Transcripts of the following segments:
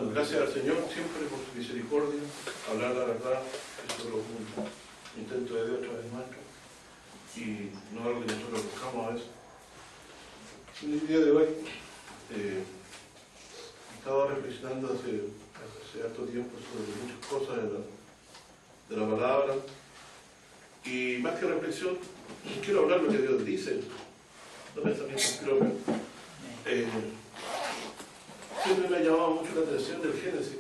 Bueno, gracias al Señor siempre por su misericordia, hablar la verdad, es solo un intento de Dios a través nuestro, y no algo que nosotros buscamos a veces. En el día de hoy estaba reflexionando hace harto tiempo sobre muchas cosas de la palabra, y más que reflexión, quiero hablar lo que Dios dice, los pensamientos propios. Siempre me ha llamado mucho la atención del Génesis.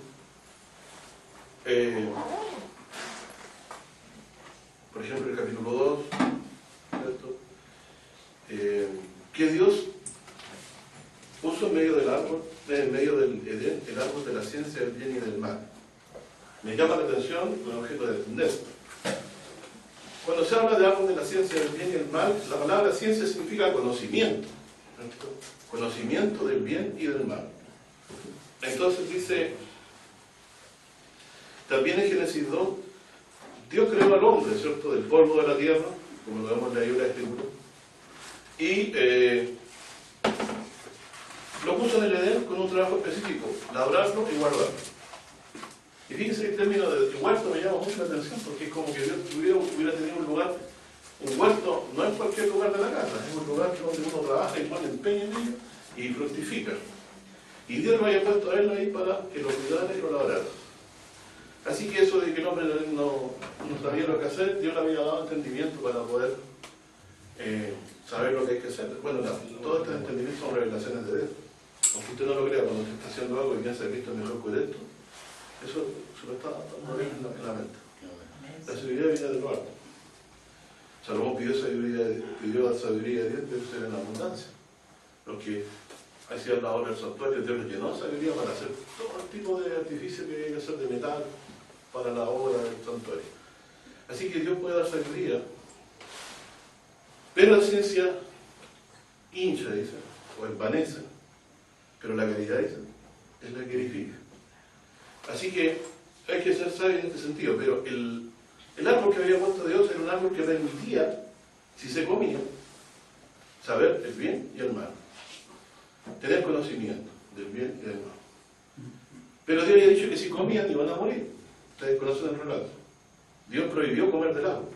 Por ejemplo, el capítulo 2, ¿cierto? Que Dios puso en medio del árbol, en medio del Edén, el árbol de la ciencia del bien y del mal. Me llama la atención con objeto de entender. Cuando se habla de árbol de la ciencia del bien y del mal, la palabra ciencia significa conocimiento, ¿cierto? Conocimiento del bien y del mal. Entonces dice, también en Génesis 2, Dios creó al hombre, ¿cierto?, del polvo de la tierra, como lo vemos leído en la Escritura, y lo puso en el Edén con un trabajo específico, labrarlo y guardarlo. Y fíjense que el término de huerto me llama mucho la atención, porque es como que Dios hubiera tenido un lugar, un huerto, no es cualquier lugar de la casa, es un lugar donde uno trabaja y pone empeño en ello y fructifica. Y Dios lo había puesto a él ahí para que lo cuidara y lo labrara. Así que eso de que el hombre no sabía lo que hacer, Dios le había dado entendimiento para poder saber lo que hay que hacer. Bueno, todos estos entendimientos son revelaciones de Dios. Aunque usted no lo crea, cuando usted está haciendo algo y piensa que esto es mejor que esto, eso se lo está moviendo en la mente. La sabiduría viene de lo alto. Salomón pidió sabiduría de Dios, debe ser en abundancia. Lo que hacían la obra del santuario, Dios les llenó sabiduría para hacer todo el tipo de artificio que hay que hacer de metal para la obra del santuario. Así que Dios puede dar sabiduría, pero la ciencia hincha, dice, o envanece, pero la caridad, dice, es la que edifica. Así que hay que ser sabio en este sentido, pero el árbol que había puesto Dios era un árbol que permitía, si se comía, saber el bien y el mal. Tener conocimiento del bien y del mal. Pero Dios había dicho que si comían iban a morir. Ustedes conocen el relato. Dios prohibió comer del árbol.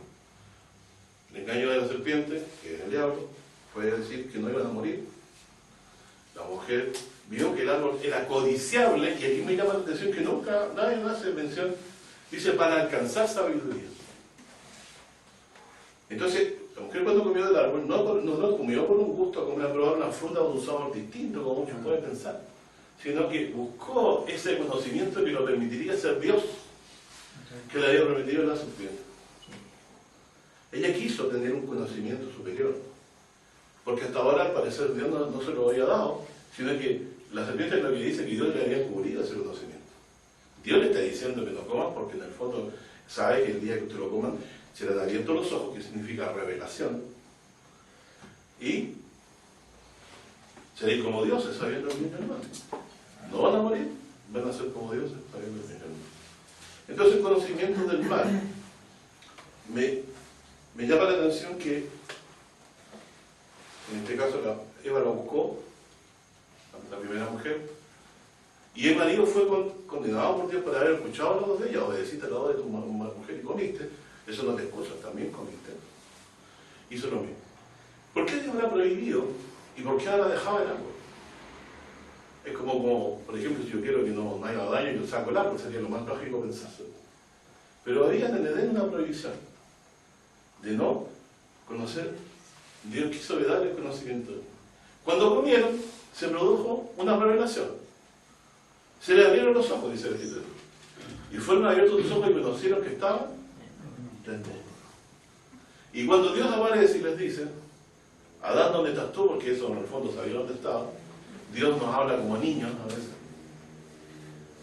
El engaño de la serpiente, que es el diablo, puede decir que no iban a morir. La mujer vio que el árbol era codiciable, y aquí me llama la atención que nunca nadie hace mención, dice para alcanzar sabiduría. Entonces, la mujer cuando comió del árbol no comió por un gusto, como probar una fruta con un sabor distinto, como muchos pueden pensar, sino que buscó ese conocimiento que lo permitiría ser Dios, que le había prometido la serpiente. Ella quiso tener un conocimiento superior, porque hasta ahora al parecer Dios no se lo había dado, sino que la serpiente es lo que dice que Dios le había cubrido ese conocimiento. Dios le está diciendo que no coman, porque en el fondo sabe que el día que usted lo coman serán abiertos los ojos, que significa revelación, y seréis como dioses sabiendo el bien y el mal. No van a morir, van a ser como dioses sabiendo el bien y el mal. Entonces el conocimiento del mal me llama la atención que en este caso Eva lo buscó, la primera mujer, y el marido fue condenado por Dios por haber escuchado la voz de ella. Obedeciste la voz de tu mujer y comiste. Eso no te excusa, también comiste. Hizo lo mismo. ¿Por qué Dios la ha prohibido y por qué ahora dejaba el árbol? Es como, por ejemplo, si yo quiero que no haya daño, yo saco el árbol, sería lo más lógico pensarse. Pero había en el Edén una prohibición de no conocer. Dios quiso darle el conocimiento. Cuando comieron, se produjo una revelación. Se le abrieron los ojos, dice el Escritor. Y fueron abiertos los ojos y conocieron que estaban desnudos. Y cuando Dios aparece y les dice, Adán, ¿dónde estás tú? Porque eso en el fondo sabía dónde estaba. Dios nos habla como niños a veces.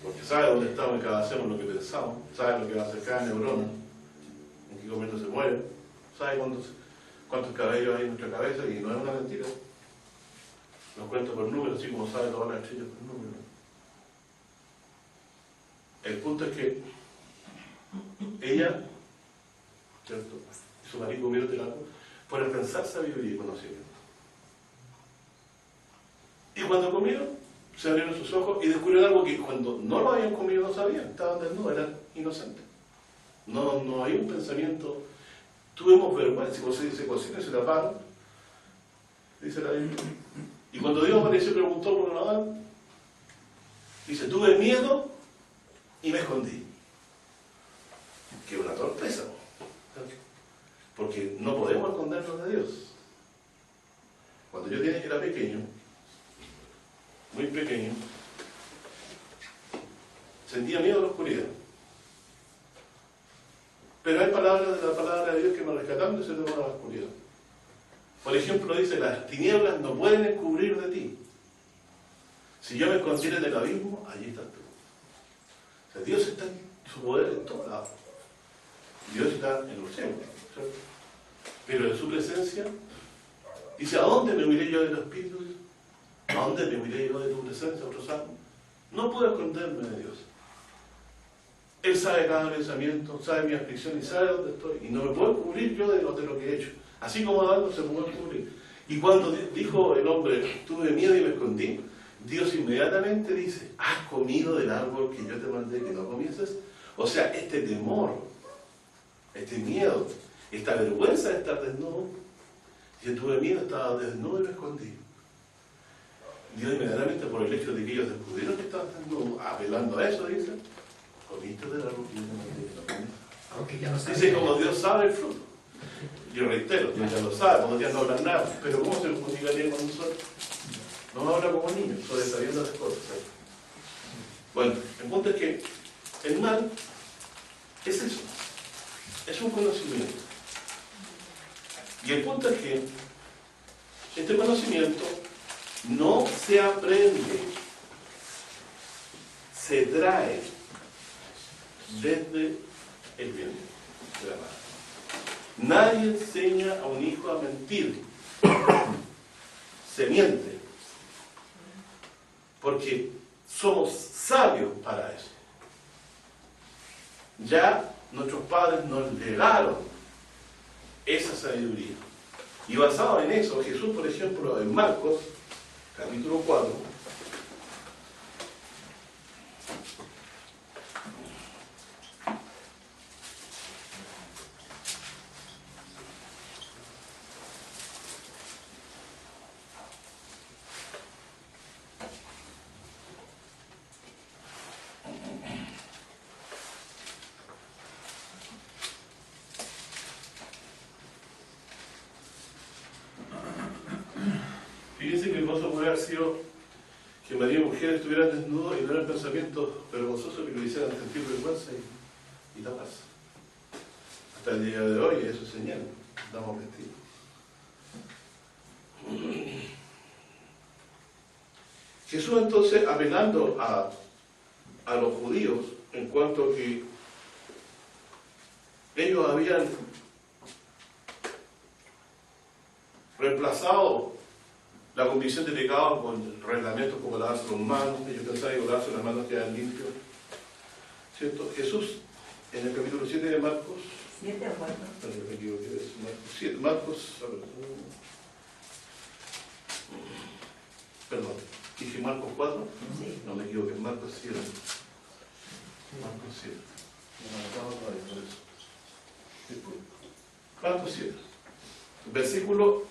Porque sabe dónde estamos y cada vez hacemos lo que pensamos. Sabe lo que va a hacer cada neurona. En qué momento se muere. Sabe cuántos cabellos hay en nuestra cabeza, y no es una mentira. Nos cuenta por números, así como sabe todas las estrellas por números. El punto es que ella, ¿cierto?, y su marido comieron del árbol por alcanzar sabiduría y conocimiento. Y cuando comieron, se abrieron sus ojos y descubrieron algo que cuando no lo habían comido no sabían, estaban desnudos, eran inocentes. No hay un pensamiento, tuvimos vergüenza, como se dice, cocina y se taparon, dice la Biblia. Y cuando Dios apareció y preguntó por Adán, dice, tuve miedo y me escondí. Que es una sorpresa, porque no podemos escondernos de Dios. Cuando yo era pequeño, muy pequeño, sentía miedo a la oscuridad. Pero hay palabras de la palabra de Dios que me rescatan de ese temor a la oscuridad. Por ejemplo, dice, las tinieblas no pueden encubrir de ti. Si yo me escondiera en el abismo, allí estás tú. O sea, Dios está en su poder en todos lados. Dios está en los cielos, ¿cierto? Pero en su presencia, dice, ¿a dónde me huiré yo de los espíritus? ¿A dónde me huiré yo de tu presencia? Otro salmo. No puedo esconderme de Dios. Él sabe cada pensamiento, sabe mi aflicción y sabe dónde estoy. Y no me puedo cubrir yo de lo que he hecho. Así como Adán no se puede cubrir. Y cuando dijo el hombre, tuve miedo y me escondí, Dios inmediatamente dice, ¿has comido del árbol que yo te mandé que no comieses? O sea, este temor, este miedo, esta vergüenza de estar desnudo, yo tuve miedo, estaba desnudo y me escondí. Dios inmediatamente, por el hecho de que ellos descubrieron que estaban desnudos, apelando a eso, dice, comiste del árbol que yo te mandé que no comieses. Aunque ya lo sabe. Dice, como Dios sabe el fruto. Yo reitero, Dios ya lo sabe, podría no hablar nada, pero ¿cómo se comunicaría con nosotros? No habla como niños, sobresabiendo las cosas. ¿Sabes? Bueno, el punto es que el mal es eso, es un conocimiento. Y el punto es que este conocimiento no se aprende, se trae desde el vientre de la madre. Nadie enseña a un hijo a mentir, se miente, porque somos sabios para eso. Ya nuestros padres nos legaron esa sabiduría. Y basado en eso, Jesús, por ejemplo, en Marcos, capítulo 4, fíjense que el gozo puede haber sido que María y mujer estuvieran desnudos y no eran pensamientos vergonzosos que lo hicieran sentir vergüenza y taparse. Hasta el día de hoy eso es señal, damos vestidos. Jesús entonces, apelando a los judíos en cuanto a que ellos habían reemplazado la convicción de pecado con reglamentos como lavarse las manos, ellos pensaban que lavarse las manos quedaban limpios, ¿cierto? Jesús, en el capítulo 7 de Marcos, 7 o 4. me equivoqué, es Marcos 7, Marcos, perdón, dije Marcos 4, Sí. no me equivoqué, Marcos 7. Marcos 7. No me todavía por eso. Disculpe. Marcos 7. Versículo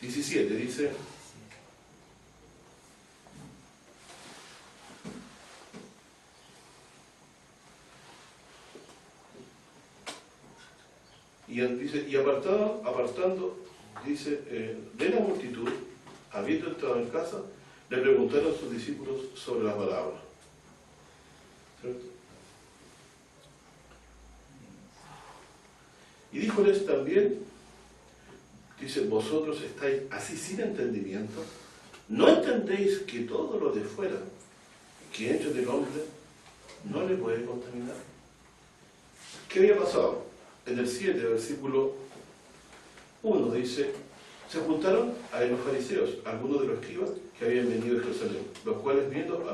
17 dice: y apartando, dice, de la multitud, habiendo estado en casa, le preguntaron a sus discípulos sobre la palabra. ¿Cierto? Y díjoles también, dice, vosotros estáis así sin entendimiento, ¿no entendéis que todo lo de fuera que entra del hombre no le puede contaminar? ¿Qué había pasado? En el 7, versículo 1 dice, se juntaron a los fariseos, algunos de los escribas que habían venido de Jerusalén, los cuales viendo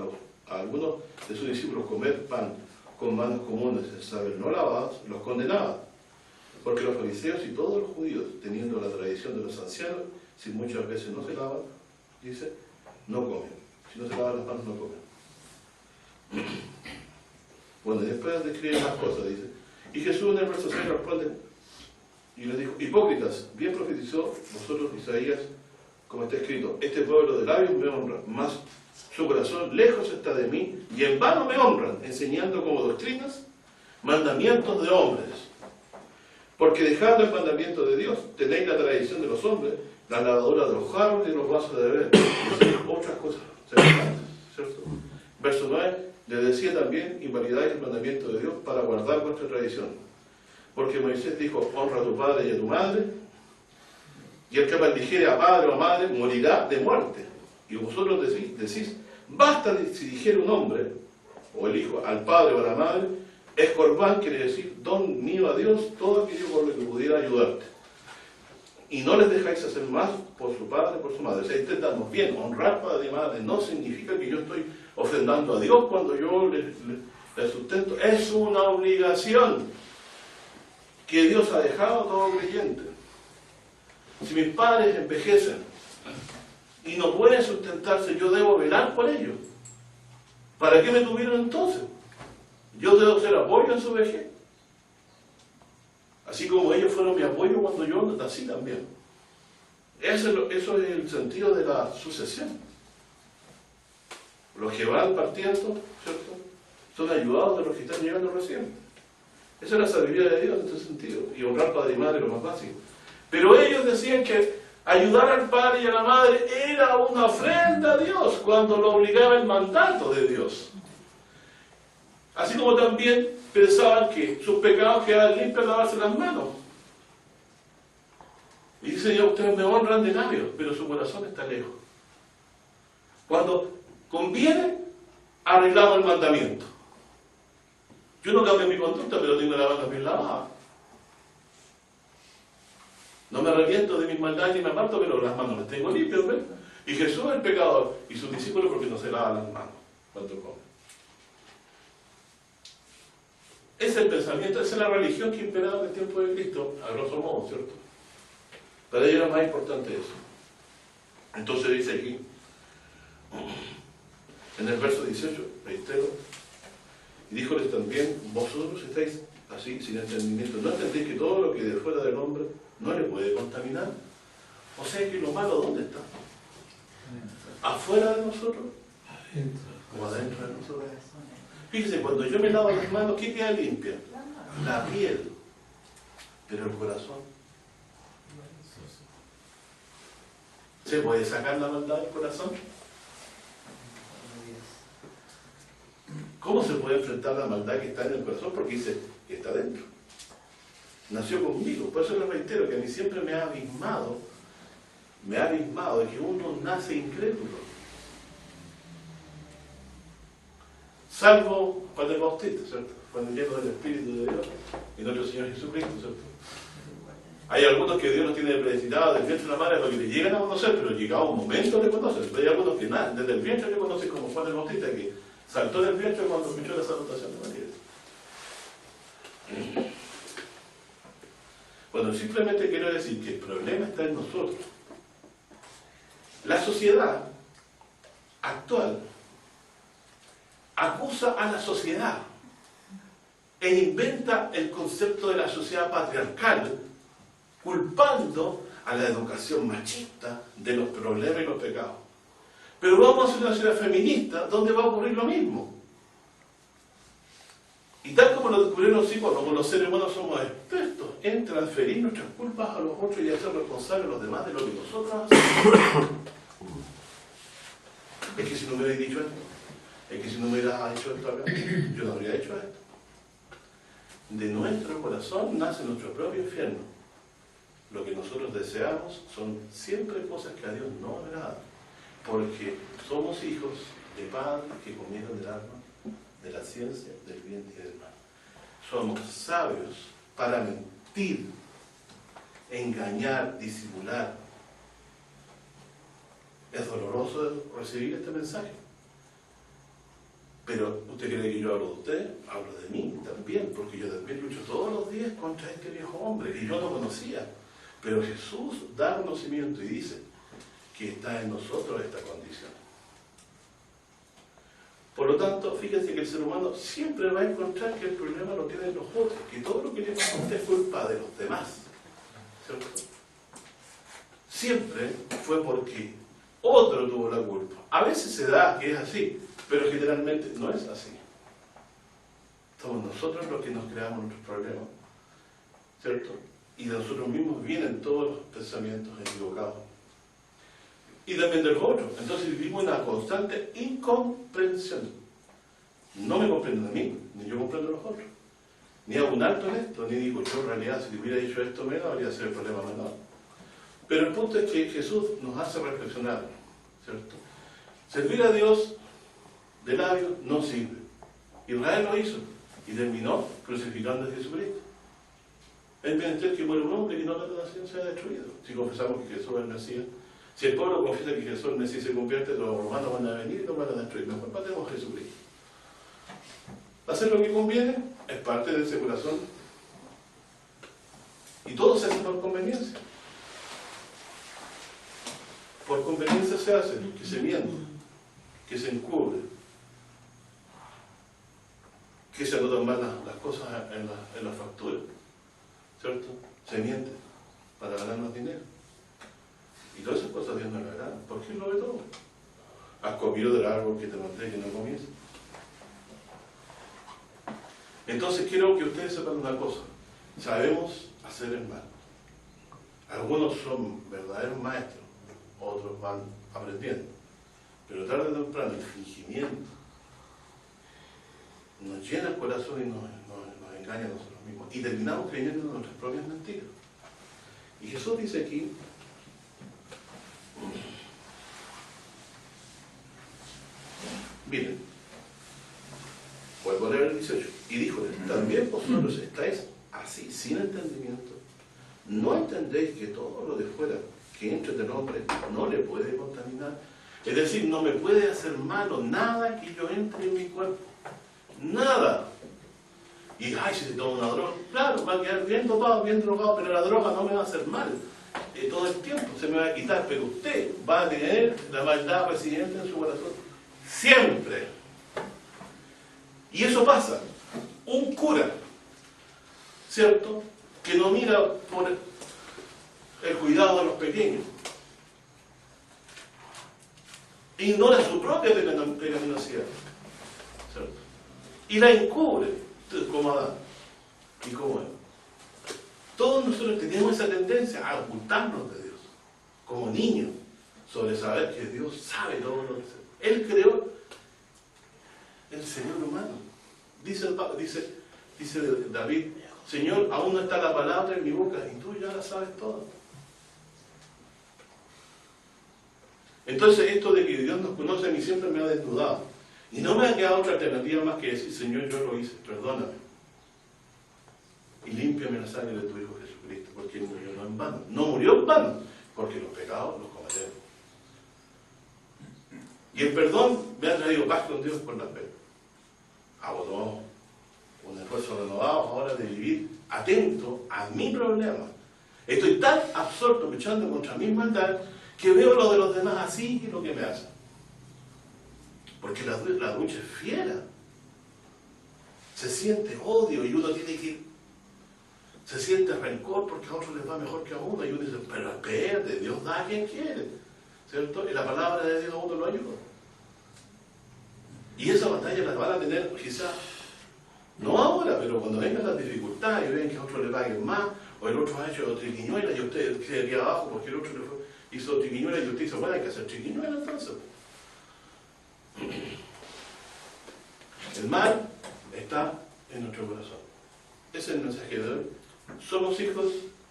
a algunos de sus discípulos comer pan con manos comunes, saber no lavadas, los condenaban. Porque los fariseos y todos los judíos, teniendo la tradición de los ancianos, si muchas veces no se lavan, dice, no comen. Si no se lavan las manos, no comen. Bueno, y después describe más cosas, dice. Y Jesús en el verso 6 responde y le dijo: hipócritas, bien profetizó vosotros Isaías, como está escrito: este pueblo de labios me honra, mas su corazón lejos está de mí, y en vano me honran, enseñando como doctrinas mandamientos de hombres. Porque dejando el mandamiento de Dios, tenéis la tradición de los hombres, la lavadura de los jarros y los vasos de beber, y hacéis otras cosas semejantes, ¿cierto? Verso 9, le decía también: invalidáis el mandamiento de Dios para guardar vuestra tradición. Porque Moisés dijo: honra a tu padre y a tu madre, y el que maldijere a padre o a madre morirá de muerte. Y vosotros decís: basta si dijere un hombre, o el hijo, al padre o a la madre, es corbán, quiere decir don mío a Dios, todo aquello por lo que pudiera ayudarte. Y no les dejáis hacer más por su padre o por su madre. O sea, intentamos bien, honrar padre y madre no significa que yo estoy ofrendando a Dios cuando yo les sustento. Es una obligación que Dios ha dejado a todo creyente. Si mis padres envejecen y no pueden sustentarse, yo debo velar por ellos. ¿Para qué me tuvieron entonces? Yo debo ser apoyo en su vejez. Así como ellos fueron mi apoyo cuando yo nací también. Eso es el sentido de la sucesión. Los que van partiendo, ¿cierto?, son ayudados de los que están llegando recién. Esa es la sabiduría de Dios en este sentido. Y honrar padre y madre es lo más básico. Pero ellos decían que ayudar al padre y a la madre era una ofrenda a Dios cuando lo obligaba el mandato de Dios. Así como también pensaban que sus pecados quedaban limpios al lavarse las manos. Y dice: ya ustedes me honran de labios, pero su corazón está lejos. Cuando conviene, arreglamos el mandamiento. Yo no cambio mi conducta, pero tengo la mano bien lavada. No me arrepiento de mis maldades ni me aparto, pero las manos las tengo limpias, ¿ves? Y Jesús es el pecador, y sus discípulos porque no se lavan las manos cuando comen. Ese es el pensamiento, esa es la religión que imperaba en el tiempo de Cristo, a grosso modo, ¿cierto? Para ellos era más importante eso. Entonces dice aquí, en el verso 18, reitero: y díjoles también: vosotros estáis así, sin entendimiento. ¿No entendéis que todo lo que de fuera del hombre no le puede contaminar? O sea que lo malo, ¿dónde está? ¿Afuera de nosotros? ¿O adentro de nosotros? Fíjese, cuando yo me lavo las manos, ¿qué queda limpia? La piel. Pero el corazón. ¿Se puede sacar la maldad del corazón? ¿Cómo se puede enfrentar la maldad que está en el corazón? Porque dice que está dentro. Nació conmigo. Por eso les reitero que a mí siempre me ha abismado de que uno nace incrédulo. Salvo Juan el Bautista, ¿cierto? Cuando lleno del Espíritu de Dios y nuestro Señor Jesucristo, ¿cierto? Hay algunos que Dios los tiene predestinados del vientre de la madre para que le lleguen a conocer, pero llegado un momento le conocen. Pero hay algunos que nada, desde el vientre le conocen, como Juan el Bautista, que saltó del vientre cuando escuchó la salutación de María. Bueno, simplemente quiero decir que el problema está en nosotros. La sociedad actual acusa a la sociedad e inventa el concepto de la sociedad patriarcal, culpando a la educación machista de los problemas y los pecados. Pero vamos a hacer una sociedad feminista donde va a ocurrir lo mismo. Y tal como lo descubrieron los psicólogos, como los seres humanos somos expertos en transferir nuestras culpas a los otros y hacer responsables a los demás de lo que nosotros hacemos. Es que si no me hubierais dicho esto, es que si no me hubieras hecho esto acá, yo no habría hecho esto. De nuestro corazón nace nuestro propio infierno. Lo que nosotros deseamos son siempre cosas que a Dios no agradan, porque somos hijos de padres que comieron del alma, de la ciencia, del bien y del mal. Somos sabios para mentir, engañar, disimular. Es doloroso recibir este mensaje. Pero ¿usted cree que yo hablo de usted? Hablo de mí también, porque yo también lucho todos los días contra este viejo hombre que yo no conocía. Pero Jesús da conocimiento y dice que está en nosotros esta condición. Por lo tanto, fíjense que el ser humano siempre va a encontrar que el problema lo tienen los otros, que todo lo que le pasa a usted es culpa de los demás, ¿cierto? Siempre fue porque otro tuvo la culpa. A veces se da que es así, pero generalmente no es así. Somos nosotros los que nos creamos nuestros problemas, ¿cierto? Y de nosotros mismos vienen todos los pensamientos equivocados. Y también de los otros. Entonces vivimos una constante incomprensión. No me comprenden a mí, ni yo comprendo a los otros. Ni hago un alto en esto, ni digo yo en realidad si hubiera dicho esto menos, habría sido el problema menor. Pero el punto es que Jesús nos hace reflexionar, ¿cierto? Servir a Dios de labios no sirve. Israel lo hizo y terminó crucificando a Jesucristo. Es menester que muera un hombre y no la nación sea destruida. Si confesamos que Jesús es el Mesías, si el pueblo confiesa que Jesús es el Mesías y se convierte, los romanos van a venir y nos van a destruir. Mejor matemos a Jesucristo. Hacer lo que conviene es parte de ese corazón. Y todo se hace por conveniencia. Por conveniencia se hace, que se miente, que se encubre, que se anotan mal las cosas en la factura, ¿cierto? Se miente para ganar más dinero. Y todas esas cosas Dios no le agrada, porque Él lo ve todo. Has comido del árbol que te mandé que no comiese. Entonces quiero que ustedes sepan una cosa. Sabemos hacer el mal. Algunos son verdaderos maestros, otros van aprendiendo. Pero tarde o temprano el fingimiento nos llena el corazón y nos engaña a nosotros mismos. Y terminamos creyendo en nuestras propias mentiras. Y Jesús dice aquí, miren, vuelvo a leer el 18, y dijo, también vosotros estáis así, sin entendimiento. ¿No entendéis que todo lo de fuera que entre del hombre no le puede contaminar? Es decir, no me puede hacer malo nada que yo entre en mi cuerpo. Nada. Y, ay, si se toma una droga, claro, va a quedar bien dopado, bien drogado, pero la droga no me va a hacer mal. Todo el tiempo se me va a quitar, pero usted va a tener la maldad residente en su corazón. Siempre. Y eso pasa. Un cura, ¿cierto?, que no mira por el cuidado de los pequeños, ignora su propia pecaminosidad, ¿cierto?, y la encubre, como Adán y como Eva. Todos nosotros tenemos esa tendencia a ocultarnos de Dios, como niños, sobre saber que Dios sabe todo lo que hace. Él creó el cerebro humano. Dice David, Señor, aún no está la palabra en mi boca y tú ya la sabes toda. Entonces esto de que Dios nos conoce a mí siempre me ha desnudado. Y no me ha quedado otra alternativa más que decir, Señor, yo lo hice, perdóname. Y límpiame la sangre de tu Hijo Jesucristo, porque Él murió no en vano. No murió en vano, porque los pecados los cometemos. Y el perdón me ha traído paz con Dios por la fe. Hago un esfuerzo renovado ahora de vivir atento a mi problema. Estoy tan absorto luchando contra mi maldad que veo lo de los demás así y lo que me hacen. Porque la lucha es fiera. Se siente odio y uno tiene que... Se siente rencor porque a otros les va mejor que a uno. Y uno dice, pero espérate, Dios da a quien quiere, ¿cierto? Y la palabra de Dios a uno lo ayuda. Y esa batalla la van a tener quizás, no ahora, pero cuando vengan las dificultades y ven que a otro le paguen más, o el otro ha hecho triquiñuela y usted queda aquí abajo porque el otro hizo triquiñuela y usted dice, bueno, hay que hacer triquiñuela entonces. El mal está en nuestro corazón. Ese es el mensaje de hoy. Somos hijos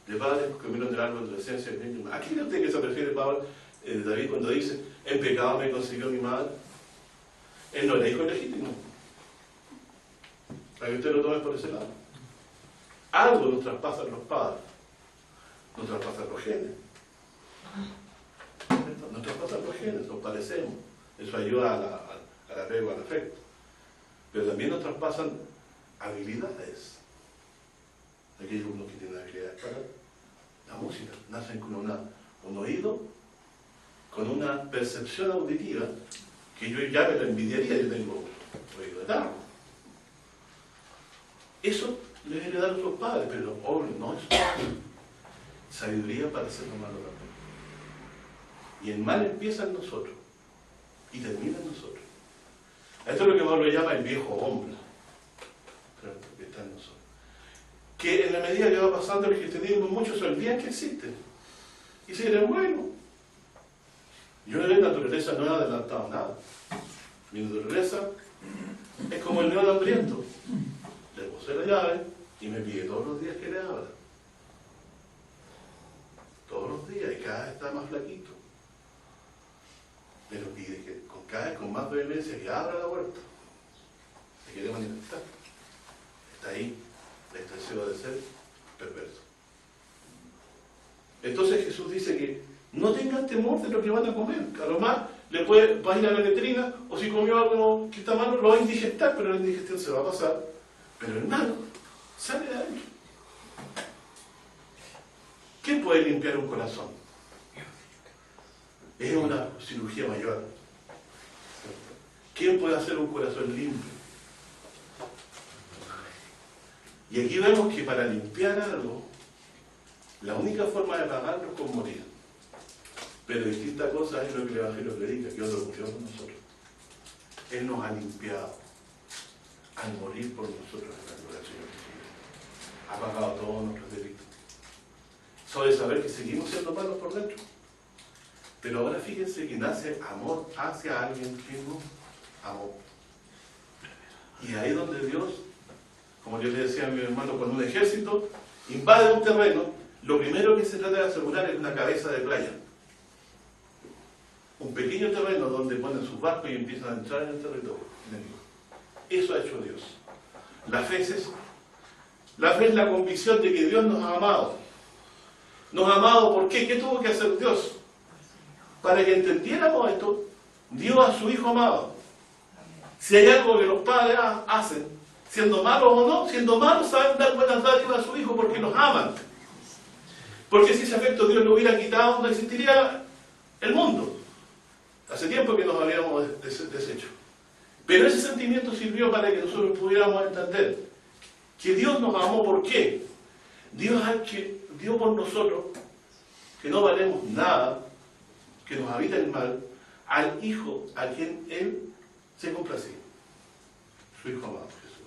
de padres que comieron del árbol de la esencia del bien. ¿A qué cree usted que se refiere David cuando dice, en pecado me consiguió mi madre? Él no era hijo legítimo. Para que usted lo tome por ese lado. Algo nos traspasan los padres. Nos traspasan los genes. Nos traspasan los genes, nos parecemos. Eso ayuda al apego, al afecto. Pero también nos traspasan habilidades. Aquí hay unos que tienen habilidades para la música. Nacen con un oído, con una percepción auditiva que yo ya me la envidiaría. Yo tengo oído de tarro. Eso les heredaron sus padres, pero obvio, no es sabiduría para hacer lo malo también. Y el mal empieza en nosotros y termina en nosotros. Esto es lo que Pablo llama el viejo hombre, que está en nosotros. Que en la medida que va pasando el cristianismo, muchos se olvidan que existen y se creen bueno. Yo en la naturaleza no he adelantado nada. Mi naturaleza es como el león hambriento. Le puse la llave y me pide todos los días que le abra. Todos los días, y cada vez está más flaquito. Pero pide que cada vez con más vehemencia que abra la puerta. Se quiere manifestar. Está ahí el deseo de ser perverso. Entonces Jesús dice que no tengan temor de lo que van a comer. A lo más va a ir a la letrina, o si comió algo que está malo, lo va a indigestar, pero la indigestión se va a pasar. Pero el malo sale de adentro. ¿Quién puede limpiar un corazón? Es una cirugía mayor. ¿Quién puede hacer un corazón limpio? Y aquí vemos que para limpiar algo, la única forma de pagarlo es con morir. Pero distinta cosa es lo que el Evangelio predica, que otro ocurrió con nosotros. Él nos ha limpiado al morir por nosotros en la gloria del Señor Jesucristo. Ha pagado todos nuestros delitos. Solo de saber que seguimos siendo malos por dentro. Pero ahora fíjense que nace amor hacia alguien que nos amó. Y ahí donde Dios, como yo le decía a mi hermano, cuando un ejército invade un terreno, lo primero que se trata de asegurar es una cabeza de playa. Un pequeño terreno donde ponen sus barcos y empiezan a entrar en el territorio enemigo. Eso ha hecho Dios. La fe es eso. La fe es la convicción de que Dios nos ha amado. Nos ha amado, ¿por qué? ¿Qué tuvo que hacer Dios? Para que entendiéramos esto, dio a su Hijo amado. Si hay algo que los padres hacen, siendo malos o no, siendo malos saben dar buenas dádivas a su Hijo porque los aman. Porque si ese afecto Dios lo hubiera quitado, no existiría el mundo. Hace tiempo que nos habíamos deshecho. Pero ese sentimiento sirvió para que nosotros pudiéramos entender que Dios nos amó. ¿Por qué? Dios dio por nosotros, que no valemos nada, que nos habita el mal, al Hijo a quien Él se complacía. Su Hijo amado, Jesús.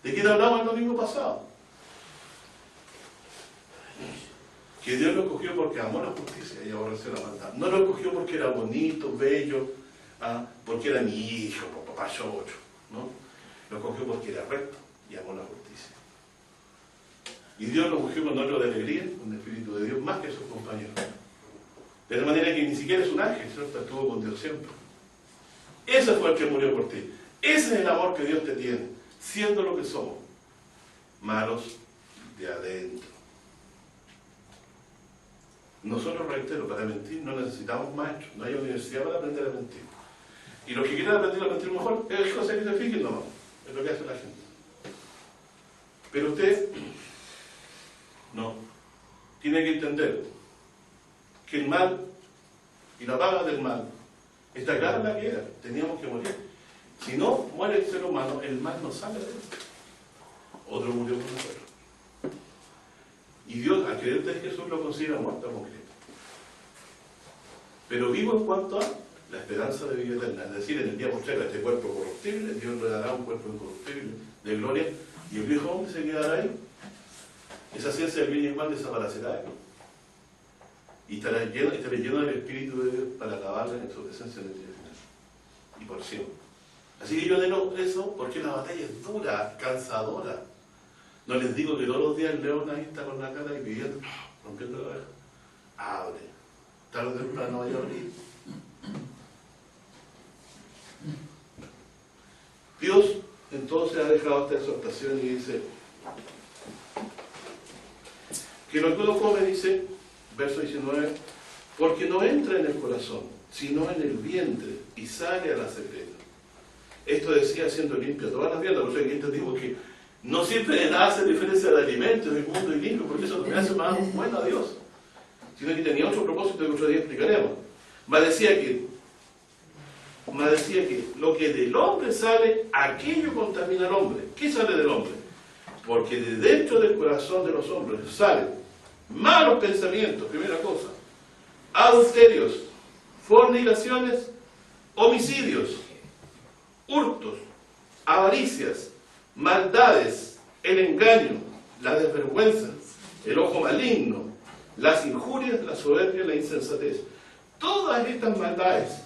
¿De quién hablamos el domingo pasado? Que Dios lo escogió porque amó la justicia y aborreció la maldad. No lo escogió porque era bonito, bello, porque era mi hijo, papá chocho, ¿no? Lo escogió porque era recto y amó la justicia. Y Dios lo escogió con óleo de alegría, con el Espíritu de Dios, más que sus compañeros. De la manera que ni siquiera es un ángel, ¿cierto? Estuvo con Dios siempre. Ese fue el que murió por ti. Ese es el amor que Dios te tiene, siendo lo que somos, malos de adentro. Nosotros, reitero, para mentir no necesitamos maestros, no hay universidad para aprender a mentir. Y los que quieran aprender a mentir mejor, es cosa que se fijen nomás, es lo que hace la gente. Pero usted, no, tiene que entender que el mal y la paga del mal está clara en la que era, teníamos que morir. Si no muere el ser humano, el mal no sale de él. Otro murió por nosotros. Y Dios, al creerte en Jesús, lo considera muerto como Cristo. Pero vivo en cuanto a la esperanza de vida eterna. Es decir, en el día postrero, este cuerpo corruptible, Dios le dará un cuerpo incorruptible de gloria, y el viejo hombre se quedará ahí. Esa ciencia del bien y el mal desaparecerá. Y estaré lleno del Espíritu de Dios para acabarla en su presencia en el día final. Y por siempre. Así que yo anhelo eso porque la batalla es dura, cansadora. No les digo que todos los días el león ahí está con la cara y pidiendo, rompiendo la oreja. Abre. Tarde o temprano vaya a abrir. Dios entonces ha dejado esta exhortación y dice que lo que uno come, dice, verso 19, porque no entra en el corazón, sino en el vientre y sale a la secreta. Esto decía siendo limpio todas las viandas, por eso aquí entendimos que no siempre hace diferencia de alimentos, de mundo y limpio, porque eso no me hace más bueno a Dios, sino que tenía otro propósito que otro día explicaremos. Mas decía que me decía que lo que del hombre sale, aquello contamina al hombre. ¿Qué sale del hombre? Porque de dentro del corazón de los hombres salen malos pensamientos, primera cosa, adulterios, fornicaciones, homicidios, hurtos, avaricias, maldades, el engaño, la desvergüenza, el ojo maligno, las injurias, la soberbia, la insensatez. Todas estas maldades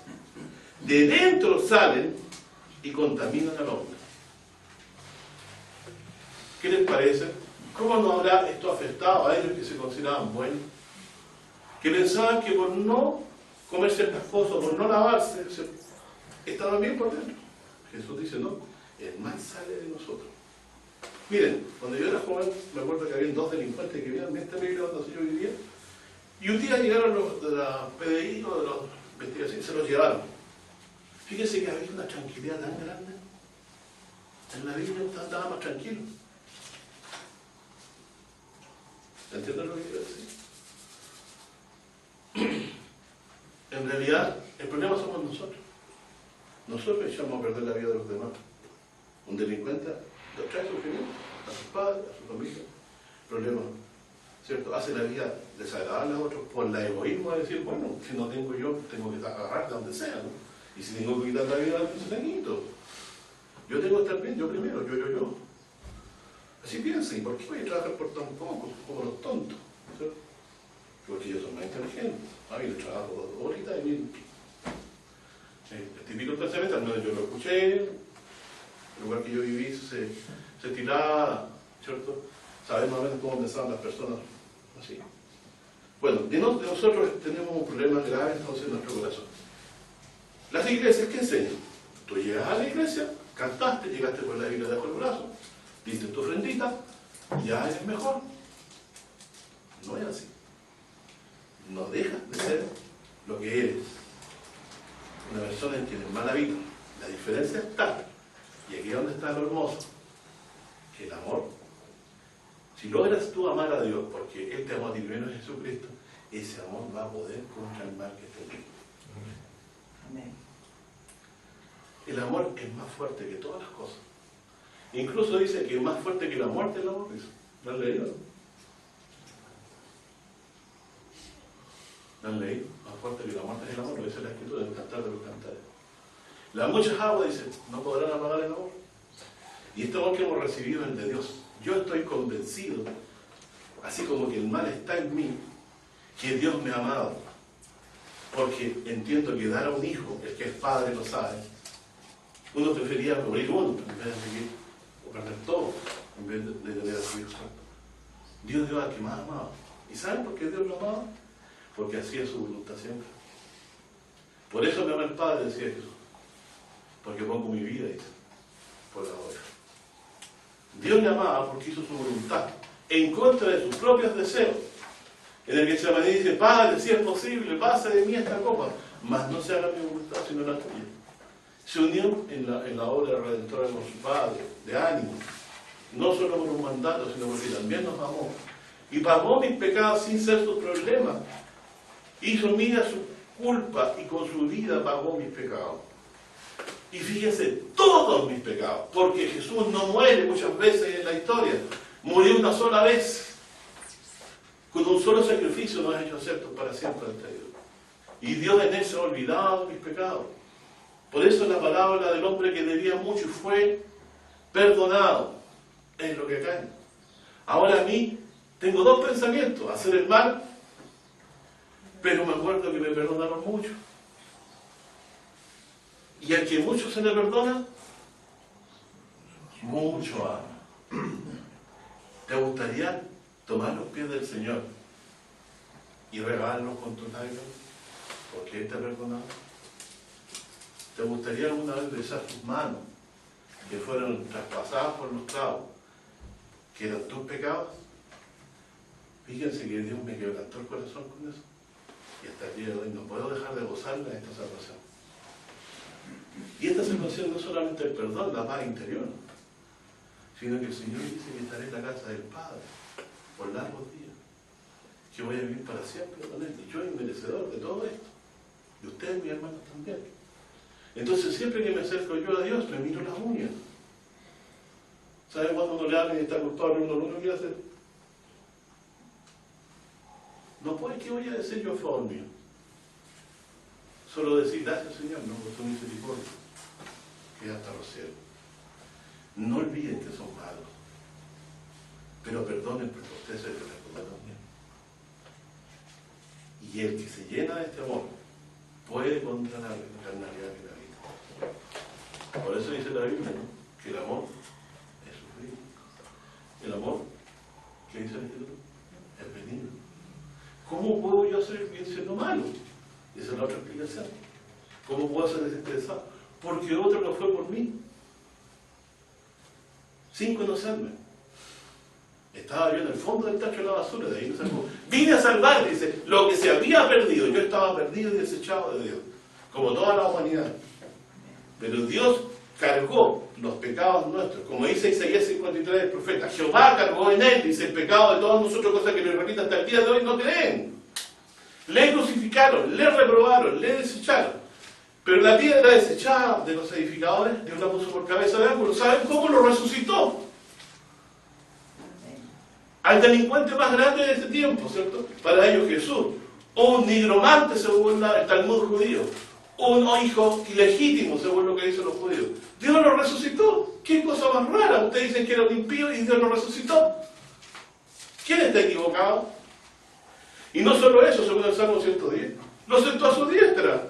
de dentro salen y contaminan al hombre. ¿Qué les parece? ¿Cómo no habrá esto afectado a ellos que se consideraban buenos? Que pensaban que por no comer ciertas cosas, por no lavarse, estaban bien por dentro. Jesús dice, no, el mal sale de nosotros. Miren, cuando yo era joven, me acuerdo que había dos delincuentes que vivían en esta Biblia donde yo vivía, y un día llegaron los de la PDI o de los investigaciones y se los llevaron. Fíjense que había una tranquilidad tan grande. En la Biblia andaba más tranquilo. ¿Entienden lo que quiero decir? En realidad, el problema somos nosotros. Nosotros echamos a perder la vida de los demás. Un delincuente trae sufrimiento a sus padres, a su familia. Problema, ¿cierto? Hace la vida desagradable a otros por el egoísmo de decir, bueno, si no tengo yo, tengo que agarrar de donde sea, ¿no? Y si tengo que quitar la vida, se la quito. Yo tengo que estar bien, yo primero, yo. Así piensen, ¿y por qué voy a trabajar por tan poco, como los tontos? ¿Cierto? Porque ellos son más inteligentes. A mí les trabajo 2 horitas y miren. El típico pensamiento, al menos yo lo escuché, el lugar que yo viví se tiraba, ¿cierto? Sabemos más o menos cómo pensaban las personas así. Bueno, de nosotros tenemos un problema grave entonces en nuestro corazón. Las iglesias, ¿qué enseñan? Tú llegas a la iglesia, cantaste, llegaste con la Biblia debajo del brazo, diste tu ofrendita, ya eres mejor. No es así. No dejas de ser lo que eres. Una persona que tiene mala vida. La diferencia está, y aquí es donde está lo hermoso, que el amor, si logras tú amar a Dios, porque Él te amó a ti primero en Jesucristo, ese amor va a poder contra el mal que esté en ti. Amén. El amor es más fuerte que todas las cosas. Incluso dice que es más fuerte que la muerte es el amor. ¿Lo han leído? ¿Lo han leído? Más fuerte que la muerte es el amor, lo dice la Escritura en el Cantar de los Cantares. Las muchas aguas, dice, no podrán apagar el amor. Y este amor que hemos recibido es el de Dios. Yo estoy convencido, así como que el mal está en mí, que Dios me ha amado. Porque entiendo que dar a un hijo, el que es padre lo sabe, uno prefería morir uno en vez de seguir, o perder todo, en vez de tener a su hijo santo. Dios dio al que más amaba. ¿Y saben por qué Dios lo amaba? Porque hacía su voluntad siempre. Por eso me ama el Padre, decía Jesús. Porque pongo mi vida, dice, por la obra. Dios le amaba porque hizo su voluntad, en contra de sus propios deseos. En el que se dice, Padre, si es posible, pase de mí esta copa, mas no se haga mi voluntad, sino la tuya. Se unió en la obra redentora con su Padre, de ánimo, no solo por un mandato, sino porque también nos amó. Y pagó mis pecados sin ser su problema. Hizo mía su culpa y con su vida pagó mis pecados. Y fíjense, todos mis pecados, porque Jesús no muere muchas veces en la historia, murió una sola vez. Con un solo sacrificio nos ha hecho aceptos para siempre ante Dios. Y Dios en él se ha olvidado de mis pecados. Por eso la parábola del hombre que debía mucho y fue perdonado es lo que cae. Ahora a mí tengo 2 pensamientos, hacer el mal, pero me acuerdo que me perdonaron mucho. Y al que mucho se le perdona, mucho ama. ¿Te gustaría tomar los pies del Señor y regarlos con tus lágrimas? Porque Él te ha perdonado. ¿Te gustaría alguna vez besar tus manos que fueron traspasadas por los clavos, que eran tus pecados? Fíjense que Dios me quebrantó el corazón con eso. Y hasta el día de hoy no puedo dejar de gozarme de esta salvación. Y esta salvación no es solamente el perdón, la paz interior, sino que el Señor dice que estaré en la casa del Padre por largos días, que voy a vivir para siempre con Él. Y yo soy merecedor de todo esto. Y ustedes, mis hermanos, también. Entonces siempre que me acerco yo a Dios, me miro las uñas. ¿Sabe cuando uno le habla y está culpable, uno lo único que quiere hacer? No puede, ¿qué voy a decir yo a favor mío? Solo decir, gracias Señor, no, por tu misericordia, que es hasta los cielos. No olviden que son malos, pero perdonen porque ustedes se les perdona también. Y el que se llena de este amor puede contra la carnalidad que la habita. Por eso dice la Biblia, ¿no?, que el amor es sufrir. El amor, ¿qué dice el Escritura? Es benigno. ¿Cómo puedo yo hacer bien siendo malo? Esa es la otra explicación. ¿Cómo puedo ser desinteresado? Porque otro no fue por mí. Sin conocerme. Estaba yo en el fondo del tacho de la basura, de ahí me sacó. Vine a salvar, dice, lo que se había perdido. Yo estaba perdido y desechado de Dios, como toda la humanidad. Pero Dios cargó los pecados nuestros, como dice Isaías 53, el profeta. Jehová cargó en él, dice, el pecado de todos nosotros, cosa que le repita hasta el día de hoy, no creen. Le crucificaron, le reprobaron, le desecharon. Pero la piedra desechada de los edificadores, Dios la puso por cabeza de ángulo. ¿Saben cómo lo resucitó? Al delincuente más grande de este tiempo, ¿cierto? Para ellos Jesús. Un nigromante, según el Talmud judío. Un hijo ilegítimo, según lo que dicen los judíos. Dios lo resucitó. ¿Qué cosa más rara? Ustedes dicen que era un impío y Dios lo resucitó. ¿Quién está equivocado? Y no solo eso, según el Salmo 110. Lo sentó a su diestra.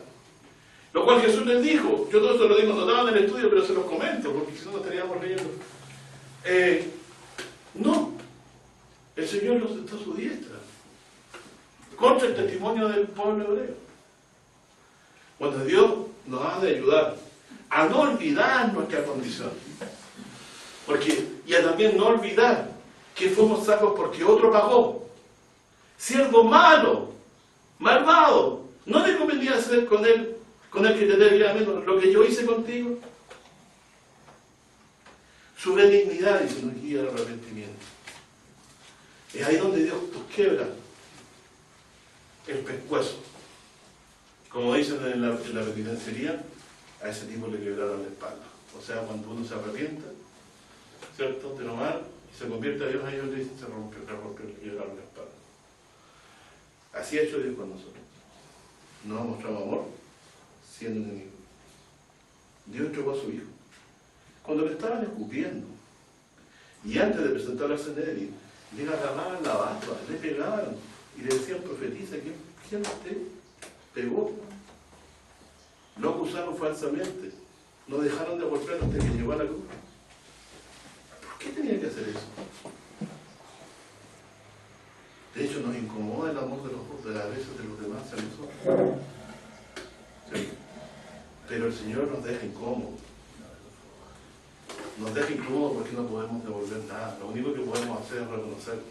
Lo cual Jesús les dijo. Yo todo esto lo digo, no estaba en el estudio, pero se los comento, porque si no, no estaríamos leyendo. No. El Señor lo sentó a su diestra. Contra el testimonio del pueblo hebreo. Cuando Dios nos ha de ayudar a no olvidar nuestra condición. Y a también no olvidar que fuimos salvos porque otro pagó. Siervo malo, malvado, ¿no le convenía hacer con él que te debía menos lo que yo hice contigo? Su benignidad, dice, nos guía al arrepentimiento. Es ahí donde Dios nos quiebra el pescuezo. Como dicen en la penitenciaría, a ese tipo le quebraron la espalda. O sea, cuando uno se arrepienta, ¿cierto?, de lo mal, y se convierte a Dios, a ellos le dicen, le quebraron la espalda. Así ha hecho Dios con nosotros. Nos ha mostrado amor siendo enemigos. Dios entregó a su Hijo. Cuando le estaban escupiendo, y antes de presentarlo al Sanedrín, le agarraban la barba, le pegaban, y le decían, profetiza, ¿quién te pegó? Lo acusaron falsamente, no dejaron de golpear hasta que llegó a la cruz. ¿Por qué tenía que hacer eso? De hecho, nos incomoda el amor de las veces de los demás a nosotros. ¿Sí? Pero el Señor nos deja incómodos. Nos deja incómodos porque no podemos devolver nada. Lo único que podemos hacer es reconocerlo.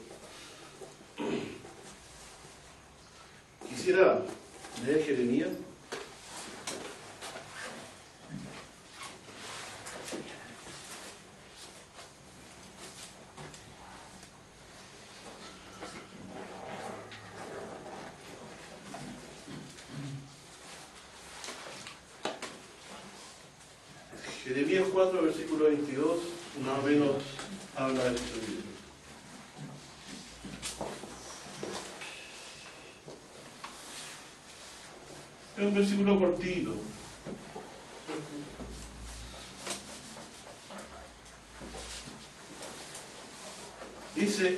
Quisiera leer Jeremías. Jeremías 4, versículo 22, más o menos habla de esto. Es un versículo cortito. Dice,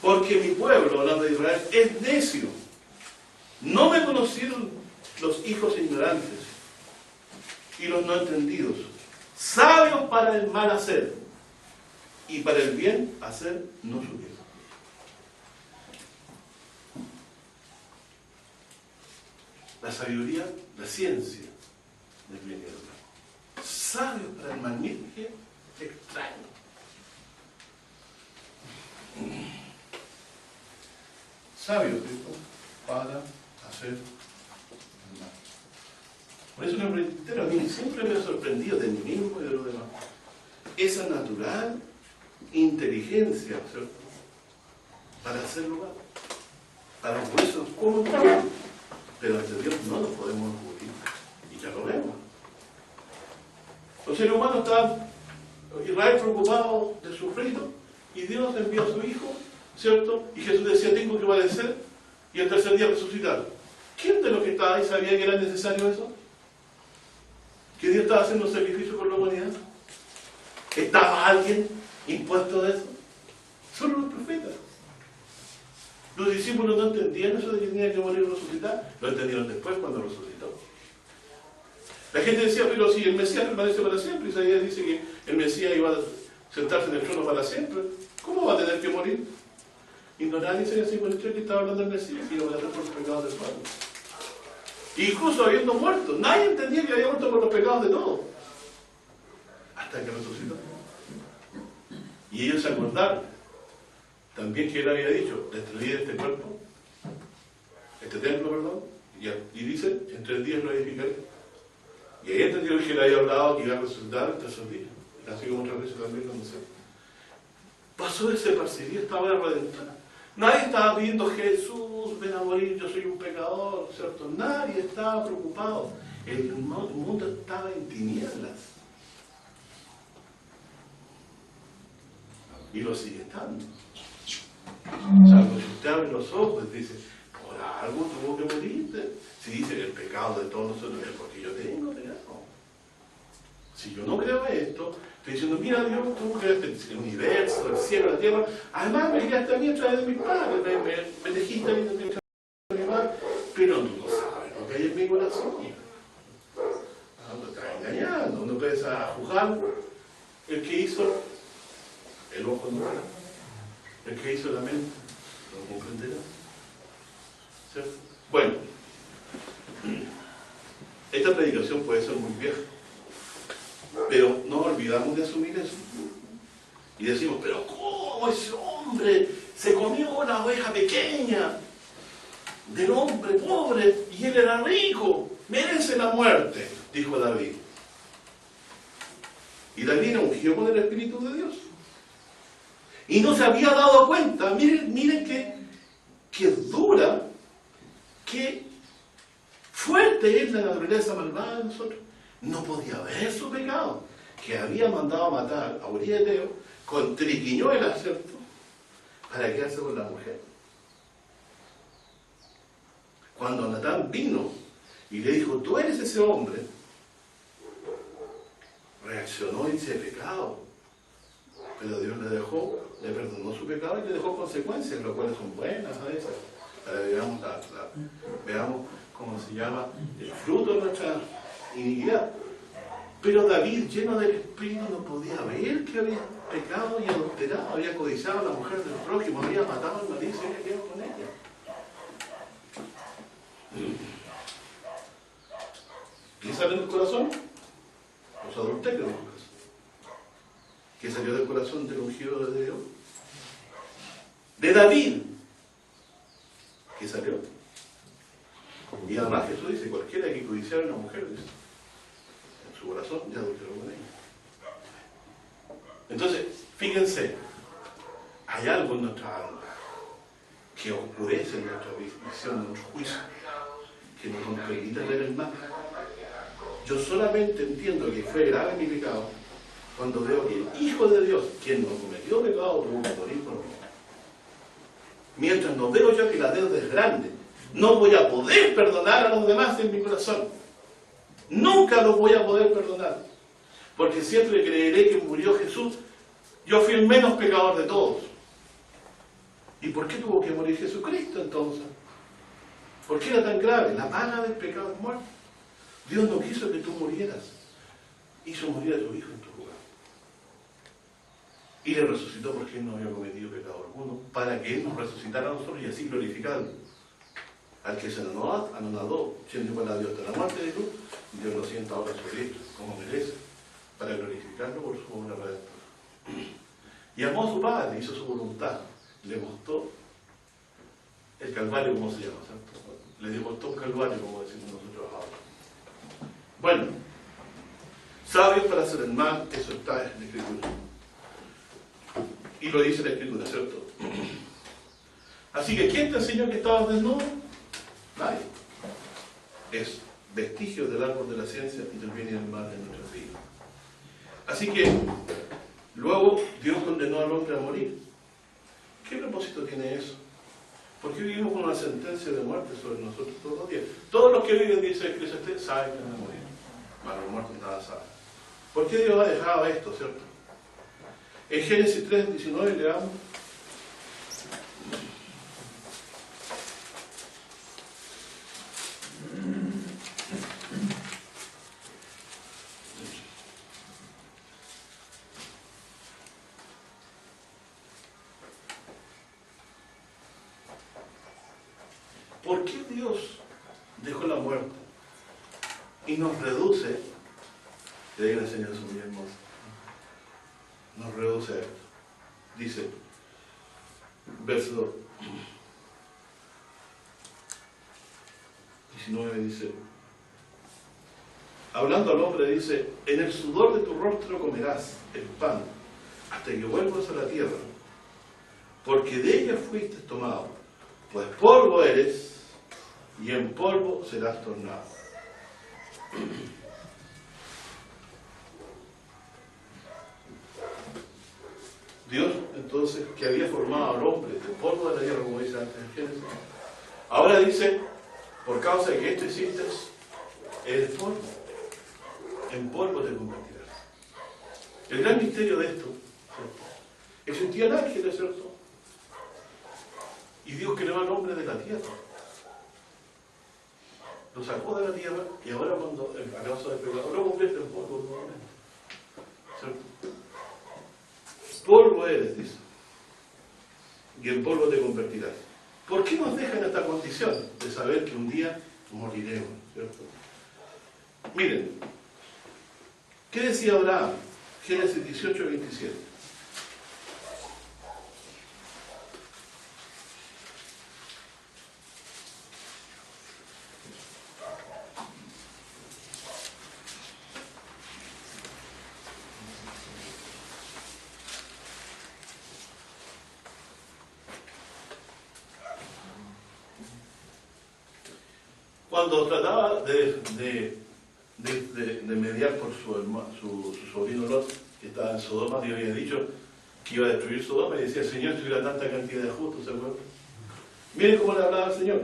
porque mi pueblo, hablando de Israel, es necio. No me conocieron los hijos ignorantes y los no entendidos, sabios para el mal hacer y para el bien hacer no supieron. La sabiduría, la ciencia del bien y del mal. Sabios para el mal, miren qué extraño. Sabios, ¿cierto?, para hacer el mal. Por eso a mí siempre me ha sorprendido de mí mismo y de los demás. Esa natural inteligencia, ¿cierto?, para hacer lo malo. a los huesos como pero ante Dios no los podemos encubrir. Y ya lo vemos. Los seres humanos estaban, Israel preocupado de sufrir, y Dios envió a su Hijo, ¿cierto? Y Jesús decía, tengo que padecer y el tercer día resucitar. ¿Quién de los que estaba ahí sabía que era necesario eso? ¿Que Dios estaba haciendo un sacrificio por la humanidad? ¿Estaba alguien impuesto de eso? Solo los profetas. Los discípulos no entendían eso de que tenía que morir y resucitar. Lo entendieron después cuando resucitó. La gente decía, pero si el Mesías permanece para siempre, Isaías dice que el Mesías iba a sentarse en el trono para siempre, ¿cómo va a tener que morir? Ignoraron Isaías 53 que estaba hablando del Mesías y iba a matar por los pecados del pueblo. Incluso habiendo muerto, nadie entendía que había muerto por los pecados de todos. Hasta que resucitó. Y ellos se acordaron también que él había dicho, destruir este cuerpo, este templo, perdón, y dice, en 3 días lo edificaré. Y ahí entendió que le había hablado que iba a resucitar el tercer día. Así como otras veces también lo sé. Pasó ese perseguir esta obra redentora. Nadie estaba pidiendo, Jesús, ven a morir, yo soy un pecador, ¿cierto? Nadie estaba preocupado. El mundo estaba en tinieblas. Y lo sigue estando. Salvo si usted abre los ojos, dice, por algo tuvo que morirte. Si dice que el pecado de todos nosotros es porque yo tengo pecado. Si yo no creo esto, estoy diciendo, mira Dios, tú creaste el universo, el cielo, la tierra. Además me creaste a mí a través de mis padres, me elegiste a mí a través de mi padre, pero tú no sabes lo que hay en mi corazón. No te estás engañando, no puedes juzgar el que hizo el ojo no verá, el que hizo la mente no comprenderá. ¿Cierto? Bueno, esta predicación puede ser muy vieja, pero no olvidamos de asumir eso. Y decimos, pero ¿cómo ese hombre se comió una oveja pequeña del hombre pobre y él era rico? Merece la muerte, dijo David. Y David era ungido con el Espíritu de Dios. Y no se había dado cuenta, miren qué dura, qué fuerte es la naturaleza malvada de nosotros. No podía ver su pecado, que había mandado a matar a Uría Eteo con triquiñuelas, ¿cierto? Para quedarse con la mujer. Cuando Natán vino y le dijo, tú eres ese hombre, reaccionó y dice, pecado. Pero Dios le perdonó su pecado y le dejó consecuencias, lo cuales son buenas a veces. Para que veamos cómo se llama el fruto de nuestra iniquidad. Pero David, lleno del Espíritu, no podía ver que había pecado y adulterado, había codiciado a la mujer del prójimo, había matado al marido y se había quedado con ella. ¿Qué sale del corazón? Los adulterios del corazón. ¿Qué salió del corazón del ungido de Dios? De David. ¿Qué salió? Y además Jesús dice, cualquiera que codiciara a una mujer, dice, en su corazón ya adulteró con ella. Entonces, fíjense, hay algo en nuestra alma que oscurece nuestra visión, nuestro juicio, que no nos permite ver el mal. Yo solamente entiendo que fue grave mi pecado cuando veo que el Hijo de Dios, quien no cometió pecado, tuvo que morir por mí. Mientras no veo yo que la deuda es grande, no voy a poder perdonar a los demás en mi corazón. Nunca los voy a poder perdonar. Porque siempre creeré que murió Jesús. Yo fui el menos pecador de todos. ¿Y por qué tuvo que morir Jesucristo entonces? ¿Por qué era tan grave? La paga del pecado es muerte. Dios no quiso que tú murieras. Hizo morir a tu Hijo en tu lugar. Y le resucitó porque Él no había cometido pecado alguno, para que Él nos resucitara a nosotros y así glorificarlo. Al que se anonadó, siendo igual a Dios hasta la muerte de Dios, Dios lo sienta ahora sobre Él, como merece, para glorificarlo por su obra redentora. Y amó a su Padre, hizo su voluntad, le mostró el Calvario, como se llama, ¿cierto? Le demostró un Calvario, como decimos nosotros ahora. Bueno, sabios para hacer el mal, eso está en la Escritura. Y lo dice la Escritura, ¿cierto? Así que, ¿quién te enseñó que estabas desnudo? Nadie. Es vestigio del árbol de la ciencia y del bien y del mal en nuestras vidas. Así que, luego Dios condenó al hombre a morir. ¿Qué propósito tiene eso? Porque vivimos con una sentencia de muerte sobre nosotros todos los días. Todos los que viven, dice Eclesiastés, saben que van a morir. Mas los muertos nada saben. ¿Por qué Dios ha dejado esto, cierto? En Génesis 3:19 leamos. ¿Por qué Dios dejó la muerte y nos reduce? Y hay una enseñanza muy hermosa. Nos reduce a esto. Dice, verso 19 dice, hablando al hombre dice, en el sudor de tu rostro comerás el pan hasta que vuelvas a la tierra, porque de ella fuiste tomado, pues polvo eres y en polvo serás tornado. Dios, entonces, que había formado al hombre del polvo de la tierra, como dice antes en Génesis, ahora dice, por causa de que esto hiciste, eres polvo. En polvo te convertirás. El gran misterio de esto, ¿cierto? Existían ángeles, ¿cierto? Y Dios creó al hombre de la tierra. Lo sacó de la tierra y ahora cuando, a causa del pecado, lo convierte en polvo nuevamente. ¿Cierto? Polvo eres, dice. Y en polvo te convertirás. ¿Por qué nos deja en esta condición de saber que un día moriremos? ¿Cierto? Miren, ¿qué decía Abraham? Génesis 18:27. Cuando trataba de mediar por su sobrino Lot, que estaba en Sodoma, Dios había dicho que iba a destruir Sodoma, y decía, Señor, si hubiera tanta cantidad de justos, ¿se acuerdan? Miren cómo le hablaba al Señor.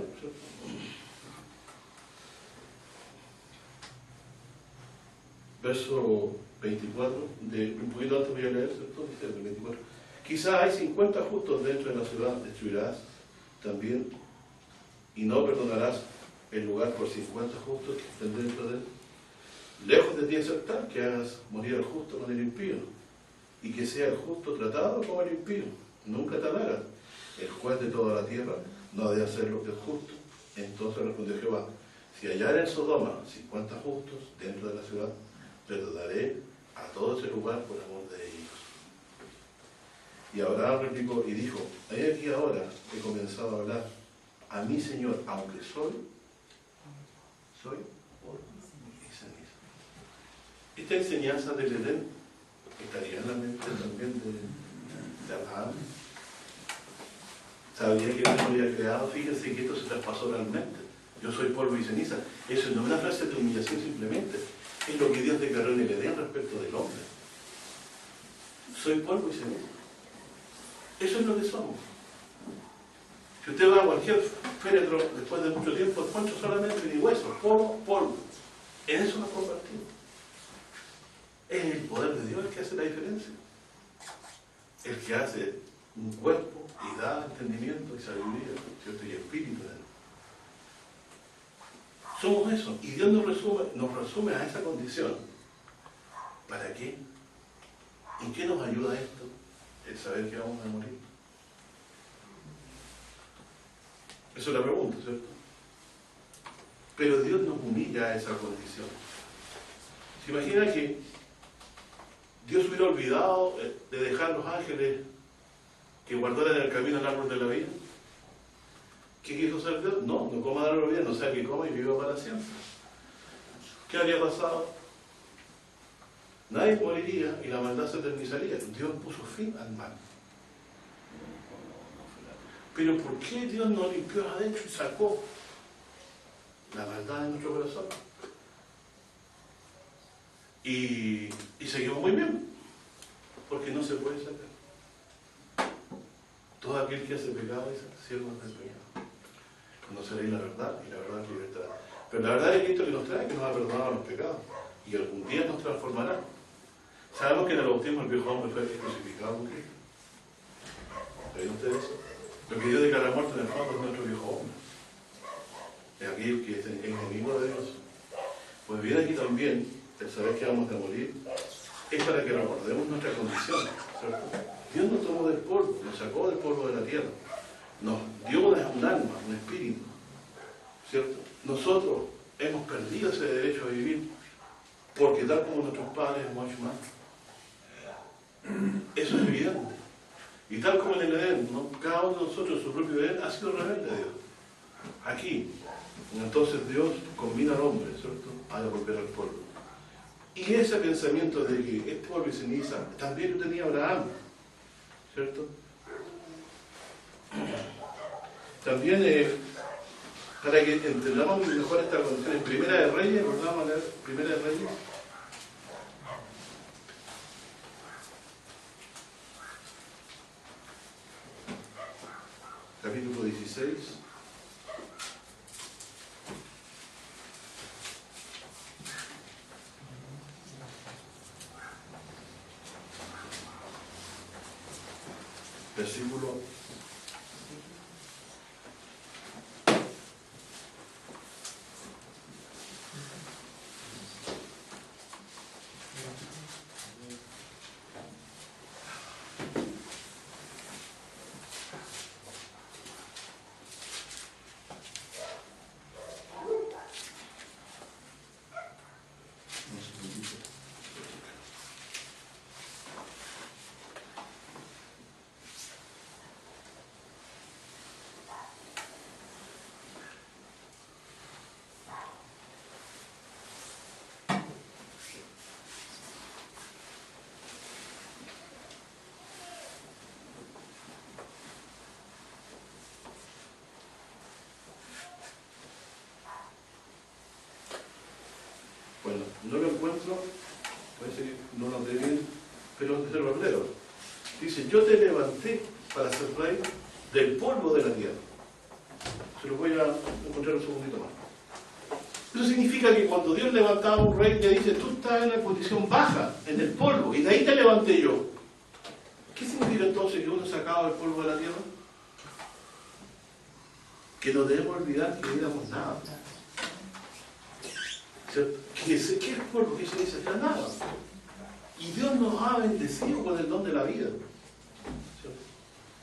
Verso 24, un poquito antes voy a leer, ¿cierto? Dice el 24. Quizá hay 50 justos dentro de la ciudad, destruirás también, y no perdonarás el lugar por 50 justos que estén dentro de él. Lejos de ti aceptar que hagas morir al justo con el impío, y que sea el justo tratado como el impío. Nunca tal hagas. El juez de toda la tierra no ha de hacer lo que es justo. Entonces respondió Jehová, si hallara en Sodoma 50 justos dentro de la ciudad, perdonaré a todo ese lugar por amor de ellos. Y Abraham replicó y dijo, he aquí ahora he comenzado a hablar a mi Señor, aunque soy polvo y ceniza. Esta enseñanza del Edén estaría en la mente también de Abraham. Sabía que Dios lo había creado, fíjense que esto se traspasó realmente. Yo soy polvo y ceniza. Eso no es una frase de humillación simplemente, es lo que Dios declaró en el Edén respecto del hombre. Soy polvo y ceniza. Eso es lo que somos. Si usted va a cualquier féretro después de mucho tiempo, encuentra solamente ni huesos, polvo. En eso nos convertimos. Es el poder de Dios el que hace la diferencia. El que hace un cuerpo y da entendimiento y sabiduría, ¿cierto? Y espíritu en él. Somos eso. Y Dios nos resume a esa condición. ¿Para qué? ¿En qué nos ayuda esto? El saber que vamos a morir. Eso es la pregunta, ¿cierto? Pero Dios nos humilla a esa condición. ¿Se imagina que Dios hubiera olvidado de dejar los ángeles que guardaran el camino al árbol de la vida? ¿Qué quiso hacer Dios? No coma del árbol de la vida, no sea que coma y viva para siempre. ¿Qué habría pasado? Nadie moriría y la maldad se eternizaría. Dios puso fin al mal. Pero ¿por qué Dios no limpió adentro y sacó la maldad de nuestro corazón? Y seguimos muy bien, porque no se puede sacar. Todo aquel que hace pecado es siervo del pecado. Conoceréis la verdad, y la verdad es libertad. Pero la verdad es Cristo que nos trae, que nos ha perdonado los pecados, y algún día nos transformará. Sabemos que en el bautismo el viejo hombre fue crucificado con Cristo. ¿Saben ustedes eso? Lo que Dios declara muerto en el fondo es nuestro viejo hombre. Es aquel que es el enemigo de Dios. Pues bien, aquí también, el saber que vamos a morir, es para que recordemos nuestra condición, ¿cierto? Dios nos tomó del polvo, nos sacó del polvo de la tierra, nos dio un alma, un espíritu, ¿cierto? Nosotros hemos perdido ese derecho a vivir, porque tal como nuestros padres hemos hecho mal. Eso es evidente. Y tal como en el Edén, ¿no? Cada uno de nosotros, su propio Edén, ha sido rebelde a Dios. Aquí, entonces Dios combina al hombre, ¿cierto? A volver al polvo. Y ese pensamiento de que este polvo y ceniza también lo tenía Abraham, ¿cierto? También, para que entendamos mejor esta condición, en Primera de Reyes, ¿verdad? Primera de Reyes. Capítulo 16. Versículo Bueno, no lo encuentro, parece que no lo tengo bien, pero es el verdadero. Dice, yo te levanté para ser rey del polvo de la tierra. Se lo voy a encontrar un segundito más. Eso significa que cuando Dios levantaba a un rey, le dice, tú estás en la posición baja, en el polvo, y de ahí te levanté yo. ¿Qué significa entonces que uno sacado del polvo de la tierra? Que no debemos olvidar que no éramos nada. ¿Qué es polvo? ¿Qué se dice? La nada. Y Dios nos ha bendecido con el don de la vida. ¿Cierto?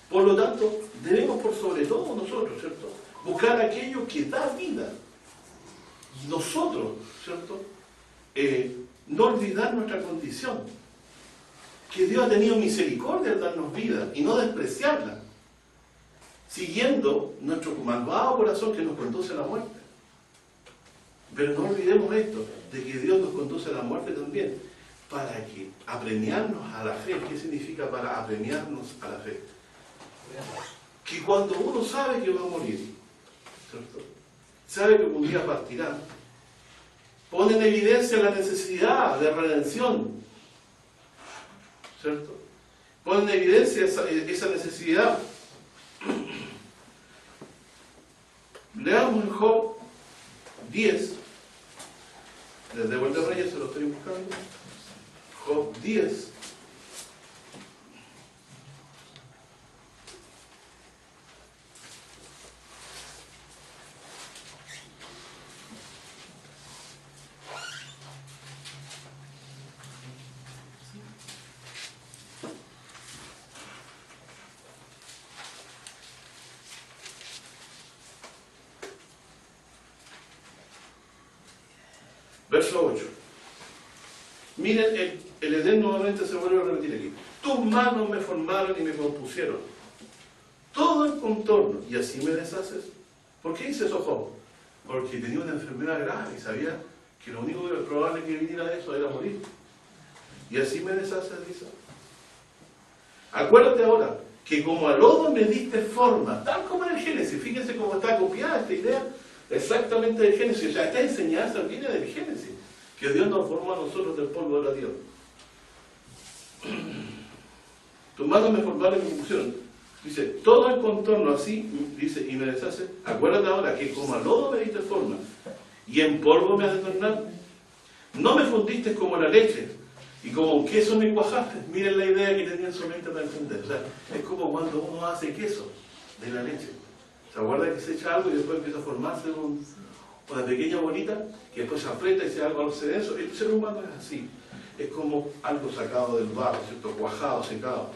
Por lo tanto, debemos por sobre todo nosotros, ¿cierto?, buscar aquello que da vida. Y nosotros, ¿cierto?, no olvidar nuestra condición. Que Dios ha tenido misericordia al darnos vida y no despreciarla, siguiendo nuestro malvado corazón que nos conduce a la muerte. Pero no olvidemos esto, de que Dios nos conduce a la muerte también, para que apremiarnos a la fe. ¿Qué significa para apremiarnos a la fe? Que cuando uno sabe que va a morir, ¿cierto?, sabe que un día partirá, pone en evidencia la necesidad de redención, ¿cierto? Pone en evidencia esa necesidad. Leamos en Job 10, desde vuelta de Reyes se lo estoy buscando. Job 10. Verso 8. Miren, el Edén nuevamente se vuelve a repetir aquí. Tus manos me formaron y me compusieron todo el contorno, y así me deshaces. ¿Por qué dice eso Job? Porque tenía una enfermedad grave y sabía que lo único probable que viniera de eso era morir. Y así me deshaces, dice. Acuérdate ahora que como a lodo me diste forma, tal como en el Génesis. Fíjense cómo está copiada esta idea exactamente del Génesis. O sea, esta enseñanza viene del Génesis, que Dios nos formó a nosotros del polvo de la tierra. Tus manos me formaron y me pusieron. Dice, todo el contorno así, dice, y me deshace. Acuérdate ahora que como a lodo me diste forma, y en polvo me has de tornar. No me fundiste como la leche, y como un queso me cuajaste. Miren la idea que tenía en su mente para entender. O sea, es como cuando uno hace queso de la leche. ¿Se acuerda que se echa algo y después empieza a formarse una pequeña bolita que después se aprieta y se algo al denso? El ser humano es así. Es como algo sacado del barro, ¿cierto? Cuajado, secado.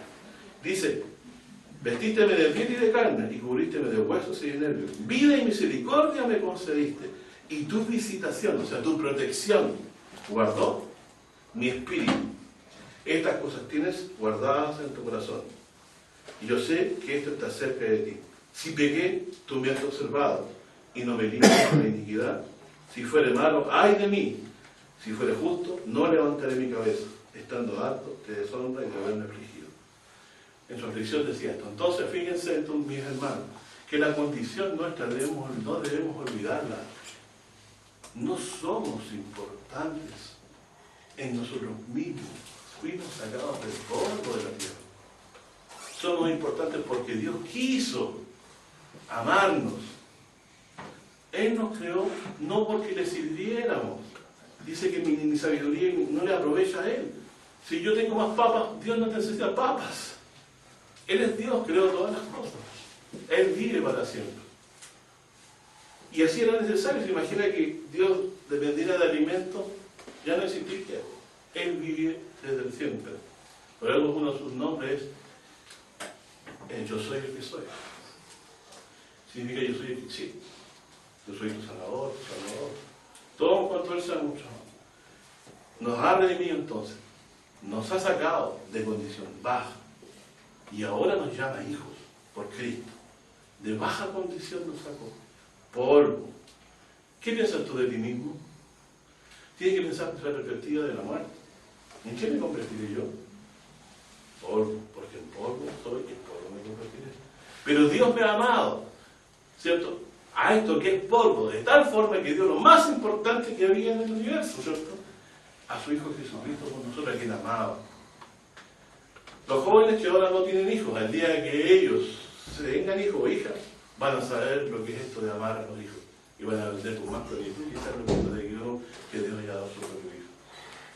Dice, vestísteme de piel y de carne, y cubrísteme de huesos y de nervios. Vida y misericordia me concediste, y tu visitación, o sea, tu protección, guardó mi espíritu. Estas cosas tienes guardadas en tu corazón. Y yo sé que esto está cerca de ti. Si pequé, tú me has observado, y no me limpias la iniquidad. Si fuere malo, ¡ay de mí! Si fuere justo, no levantaré mi cabeza. Estando alto, te deshonra y te haberme afligido. En su aflicción decía esto. Entonces, fíjense esto, mis hermanos, que la condición nuestra no debemos olvidarla. No somos importantes en nosotros mismos. Fuimos sacados del polvo de la tierra. Somos importantes porque Dios quiso amarnos. Él nos creó no porque le sirviéramos. Dice que mi sabiduría no le aprovecha a Él. Si yo tengo más papas, Dios no necesita papas. Él es Dios, creó todas las cosas. Él vive para siempre. Y así era necesario. Se imagina que Dios dependiera de alimento, ya no existiría. Él vive desde el siempre. Por algo uno de sus nombres es yo soy el que soy. Significa yo soy el que existe. Yo soy tu sanador, tu salvador. Todo en cuanto Él sea mucho. Nos ha redimido entonces. Nos ha sacado de condición baja. Y ahora nos llama hijos por Cristo. De baja condición nos sacó. Polvo. ¿Qué piensas tú de ti mismo? Tienes que pensar en la perspectiva de la muerte. ¿En qué me convertiré yo? Polvo, porque en polvo soy y en polvo me convertiré. Pero Dios me ha amado, ¿cierto? A esto que es polvo, de tal forma que dio lo más importante que había en el universo, ¿cierto? A su Hijo Jesucristo por nosotros, a quien amaba. Los jóvenes que ahora no tienen hijos, al día que ellos se tengan hijos o hijas, van a saber lo que es esto de amar a los hijos. Y van a aprender con más plenitud y estar lo que Dios haya dado a su propio Hijo.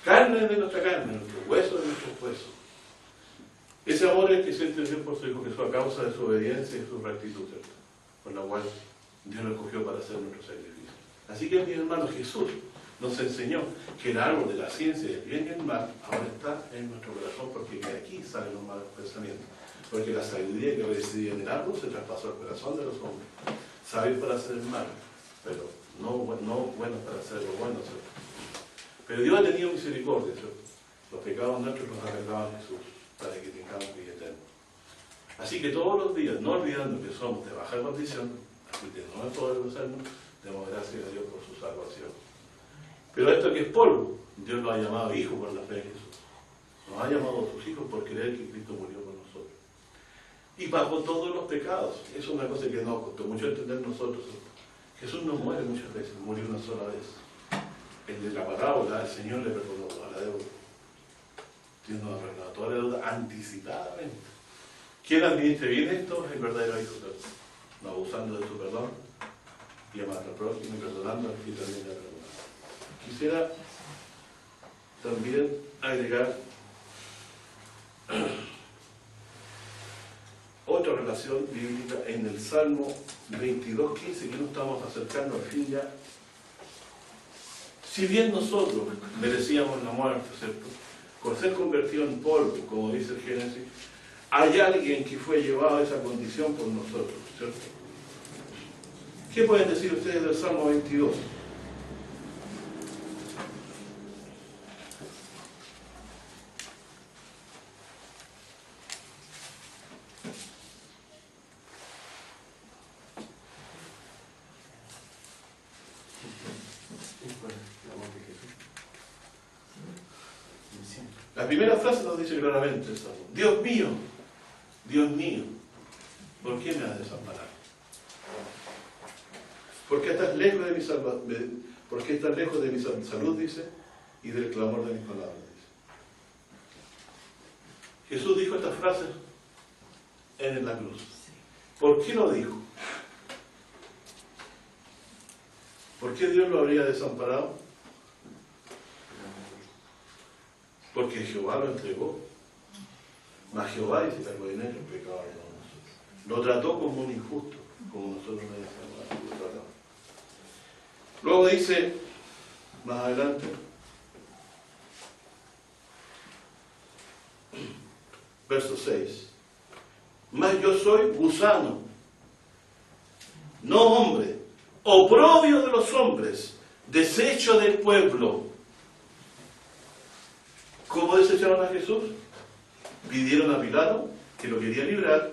Carne de nuestra carne, nuestro hueso de nuestros huesos. Ese amor es el que siente Dios por su Hijo Jesús a causa de su obediencia y su rectitud, ¿cierto? Por la cual Dios lo escogió para hacer nuestro sacrificio. Así que, mis hermanos, Jesús nos enseñó que el árbol de la ciencia del bien y el mal ahora está en nuestro corazón, porque de aquí salen los malos pensamientos. Porque la sabiduría que residía en el árbol se traspasó al corazón de los hombres. Sabios para hacer el mal, pero no buenos para hacer lo bueno, ¿cierto? Pero Dios ha tenido misericordia, ¿cierto? Los pecados nuestros los arreglaba Jesús para que tengamos vida eterna. Así que todos los días, no olvidando que somos de baja condición, así que no es poder usarnos, demos gracias a Dios por su salvación. Pero esto que es polvo, Dios nos ha llamado hijos por la fe en Jesús. Nos ha llamado a sus hijos por creer que Cristo murió por nosotros. Y pagó todos los pecados. Eso es una cosa que nos costó mucho entender nosotros. Jesús no muere muchas veces, murió una sola vez. El de la parábola, el Señor le perdonó toda la deuda. Dios nos ha perdonado toda la deuda anticipadamente. Quien administre bien esto es el verdadero hijo de Dios, no abusando de su perdón y amando al prójimo y perdonando al que también le ha perdonado. Quisiera también agregar otra relación bíblica en el Salmo 22:15, que nos estamos acercando al fin ya. Si bien nosotros merecíamos la muerte, ¿cierto?, por ser convertido en polvo, como dice el Génesis, hay alguien que fue llevado a esa condición por nosotros, ¿cierto? ¿Qué pueden decir ustedes del Salmo 22? La primera frase nos dice claramente el Salmo: Dios Dios mío, ¿por qué me has desamparado? ¿Por qué estás lejos de mi ¿Por qué estás lejos de mi salud, dice, y del clamor de mis palabras? Dice. Jesús dijo estas frases en la cruz. ¿Por qué lo dijo? ¿Por qué Dios lo habría desamparado? Porque Jehová lo entregó. Mas Jehová dice, cargó en él el pecado de nosotros. Lo trató como un injusto, como nosotros lo tratamos. Luego dice, más adelante, verso 6, mas yo soy gusano, no hombre, oprobio de los hombres, desecho del pueblo. ¿Cómo desecharon a Jesús? Pidieron a Pilato, que lo quería librar,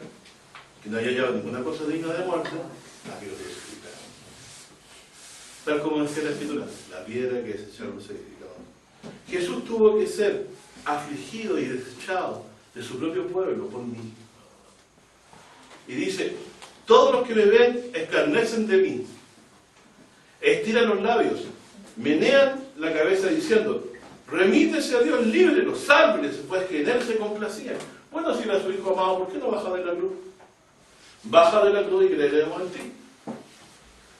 que no haya hallado ninguna cosa digna de muerte, a que lo crucificaran. Tal como decía la Escritura, la piedra que desecharon los sacrificados. Jesús tuvo que ser afligido y desechado de su propio pueblo por mí. Y dice, todos los que me ven escarnecen de mí, estiran los labios, menean la cabeza diciendo, remítese a Dios, líbrelo, sálvele, pues que en él se complacía. Bueno, si era su hijo amado, ¿por qué no baja de la cruz? Baja de la cruz y creeremos en ti.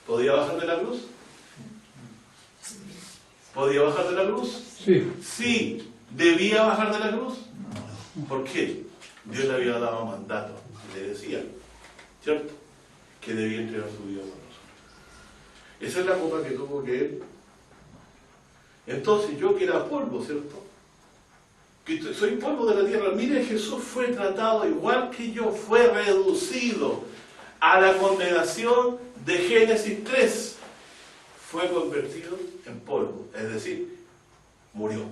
¿Podía bajar de la cruz? ¿Podía bajar de la cruz? Sí. Sí. ¿Debía bajar de la cruz? ¿Por qué? Dios le había dado mandato, le decía, ¿cierto? Que debía entregar su vida por nosotros. Esa es la copa que tuvo que él. Entonces yo que era polvo, ¿cierto? Que soy polvo de la tierra. Mire, Jesús fue tratado igual que yo, fue reducido a la condenación de Génesis 3. Fue convertido en polvo, es decir, murió.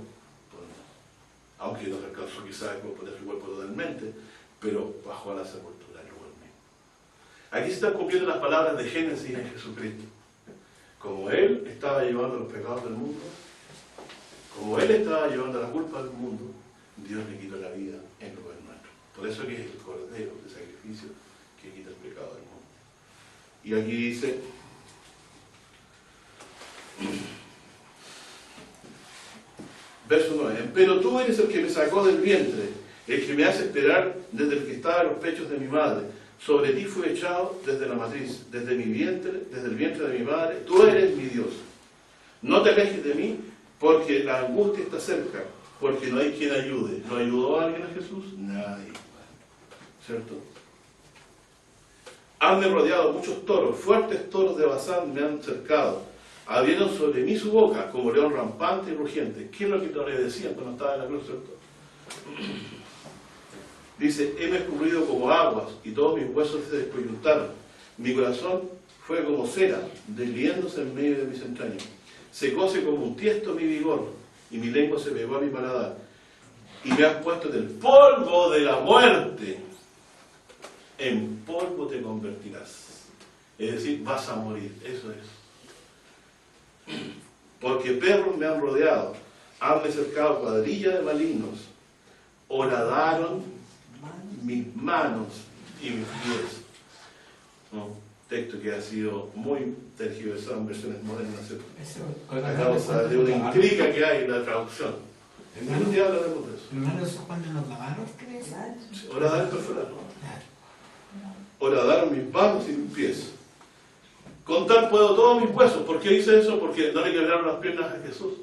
Aunque no se alcanzó quizás a poner su cuerpo totalmente, pero bajó a la sepultura igualmente. Aquí se están cumpliendo las palabras de Génesis en Jesucristo. Como Él estaba llevando los pecados del mundo, como Él estaba llevando la culpa del mundo, Dios le quitó la vida en lugar nuestro. Por eso que es el cordero de sacrificio que quita el pecado del mundo. Y aquí dice, verso 9, pero tú eres el que me sacó del vientre, el que me hace esperar desde el que estaba en los pechos de mi madre. Sobre ti fui echado desde la matriz, desde el vientre de mi madre. Tú eres mi Dios. No te alejes de mí, porque la angustia está cerca, porque no hay quien ayude. ¿No ayudó a alguien a Jesús? Nadie. ¿Cierto? Hanme rodeado muchos toros, fuertes toros de Basán me han cercado. Abrieron sobre mí su boca, como león rampante y rugiente. ¿Qué es lo que le decían cuando estaba en la cruz, cierto? Dice, heme escurrido como aguas, y todos mis huesos se descoyuntaron. Mi corazón fue como cera, desliéndose en medio de mis entrañas. Secóse como un tiesto mi vigor, y mi lengua se pegó a mi paladar. Y me has puesto del polvo de la muerte. En polvo te convertirás. Es decir, vas a morir. Eso es. Porque perros me han rodeado, han cercado cuadrilla de malignos, horadaron mis manos y mis pies. ¿No? Texto que ha sido muy tergiversado en versiones modernas, a causa de una intriga que hay en la traducción. En un día hablaremos de eso. Hermano, ¿eso cuando nos lavaron? Horadar es perforar. Horadaron mis manos y mis pies. Contar puedo todos mis huesos. ¿Por qué dice eso? Porque no le quebraron las piernas a Jesús.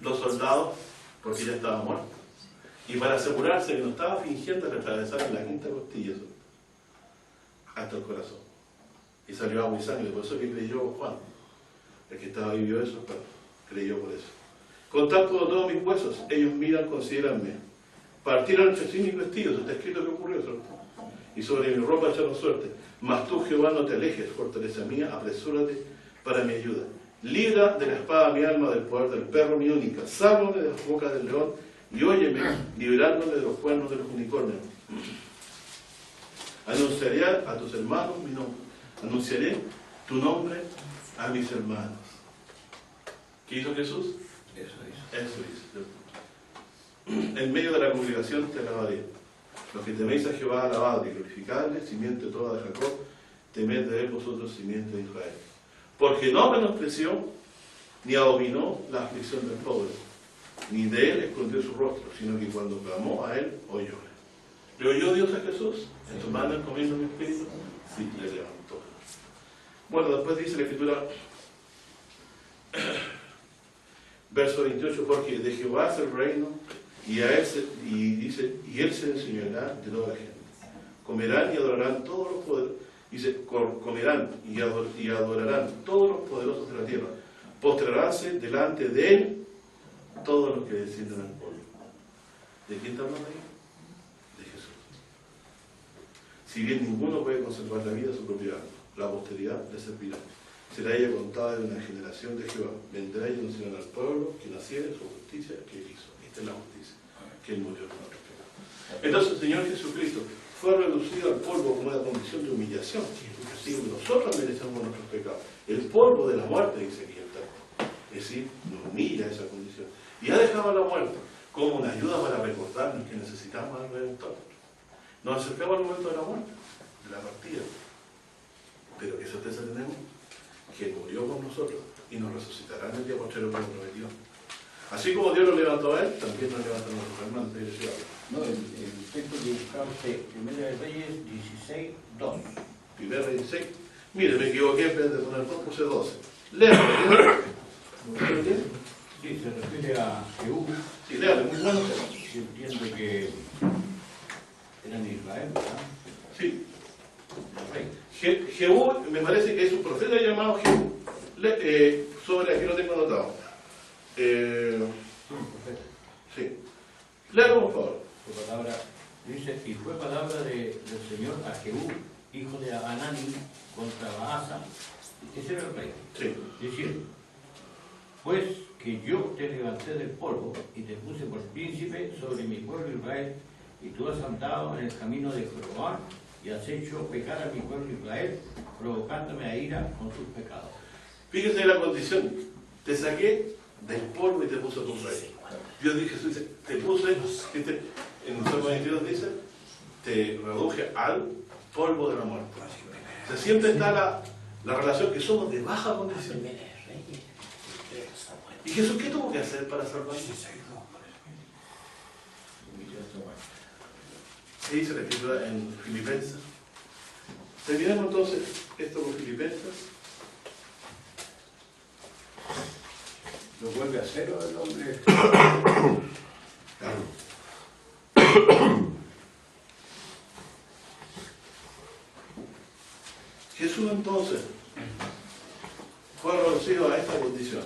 Los soldados, porque ya estaba muerto. Y para asegurarse que no estaba fingiendo, le atravesaron la quinta costilla hasta el corazón. Y salió agua y sangre. Por eso que creyó Juan. El que estaba ahí vio eso, creyó por eso. Contar puedo todos mis huesos. Ellos miran, considéranme. Partieron entre sí mis vestidos. Está escrito que ocurrió, ¿cierto? Y sobre mi ropa echaron suerte. Mas tú, Jehová, no te alejes, fortaleza mía, apresúrate para mi ayuda. Libra de la espada mi alma, del poder del perro mi única. Sálvame de las bocas del león y óyeme, liberándome de los cuernos de los unicornios. Anunciaré a tus hermanos mi nombre. Anunciaré tu nombre a mis hermanos. ¿Qué hizo Jesús? Eso hizo. En medio de la congregación te alabaré. Los que teméis a Jehová, alabadle y glorificadle, simiente toda de Jacob, temed de él vosotros, simiente de Israel. Porque no menospreció, ni abominó la aflicción del pobre, ni de él escondió su rostro, sino que cuando clamó a él, oyó. ¿Le oyó Dios a Jesús? ¿En tu mano encomiendo mi espíritu? Sí, le levantó. Bueno, después dice la Escritura, verso 28, porque de Jehová es el reino, y él se enseñará de toda la gente. Comerán y adorarán todos los poderosos, dice, comerán y adorarán todos los poderosos de la tierra. Postraránse delante de él todos los que descienden al polvo. ¿De quién está hablando ahí? De Jesús. Si bien ninguno puede conservar la vida a su propia alma, la posteridad le servirá. Será ella contada de una generación de Jehová. Vendrá y anunciará al pueblo que naciera su justicia que él hizo. Esta es la justicia, que él murió por nuestros pecados. Entonces el Señor Jesucristo fue reducido al polvo como una condición de humillación. Así nosotros merecemos nuestros pecados. El polvo de la muerte, dice aquí el texto. Es decir, nos humilla esa condición. Y ha dejado la muerte como una ayuda para recordarnos que necesitamos al Redentor. Nos acercamos al momento de la muerte, de la partida. Pero qué certeza tenemos, que murió por nosotros y nos resucitará en el día postrero como prometió. Así como Dios lo levantó a él, también nos levanta a nuestros hermanos de iglesia. No, el texto que buscaba usted, Primera de Reyes 16, 2. Primera de 16. Mire, me equivoqué, en vez de poner 2, puse 12. Léalo, ¿lo tiene? Sí, se refiere a Jehú. Sí, léalo, muy bueno. Yo entiendo que eran de Israel, ¿verdad? Sí. El rey. Jehú, me parece que es un profeta llamado Jehú. Sobre, aquí lo tengo anotado. Sí. Léalo, por favor. Su palabra dice, y fue palabra del Señor a Jehú, hijo de Hanani, contra Baasa, ese era el rey. Sí. Diciendo, pues que yo te levanté del polvo y te puse por príncipe sobre mi pueblo Israel, y tú has andado en el camino de Jeroboam y has hecho pecar a mi pueblo Israel, provocándome a ira con sus pecados. Fíjese la condición. Te saqué del polvo y te puse por rey. Dios dice, te puse, en el Salmo 22 dice, te reduje al polvo de la muerte. O sea, siempre está la relación que somos de baja condición. ¿Y Jesús qué tuvo que hacer para salvarnos? ¿Qué dice la Escritura en Filipenses? Terminamos entonces esto con Filipenses. Lo vuelve a hacer el hombre. Claro. Jesús entonces fue reducido a esta condición.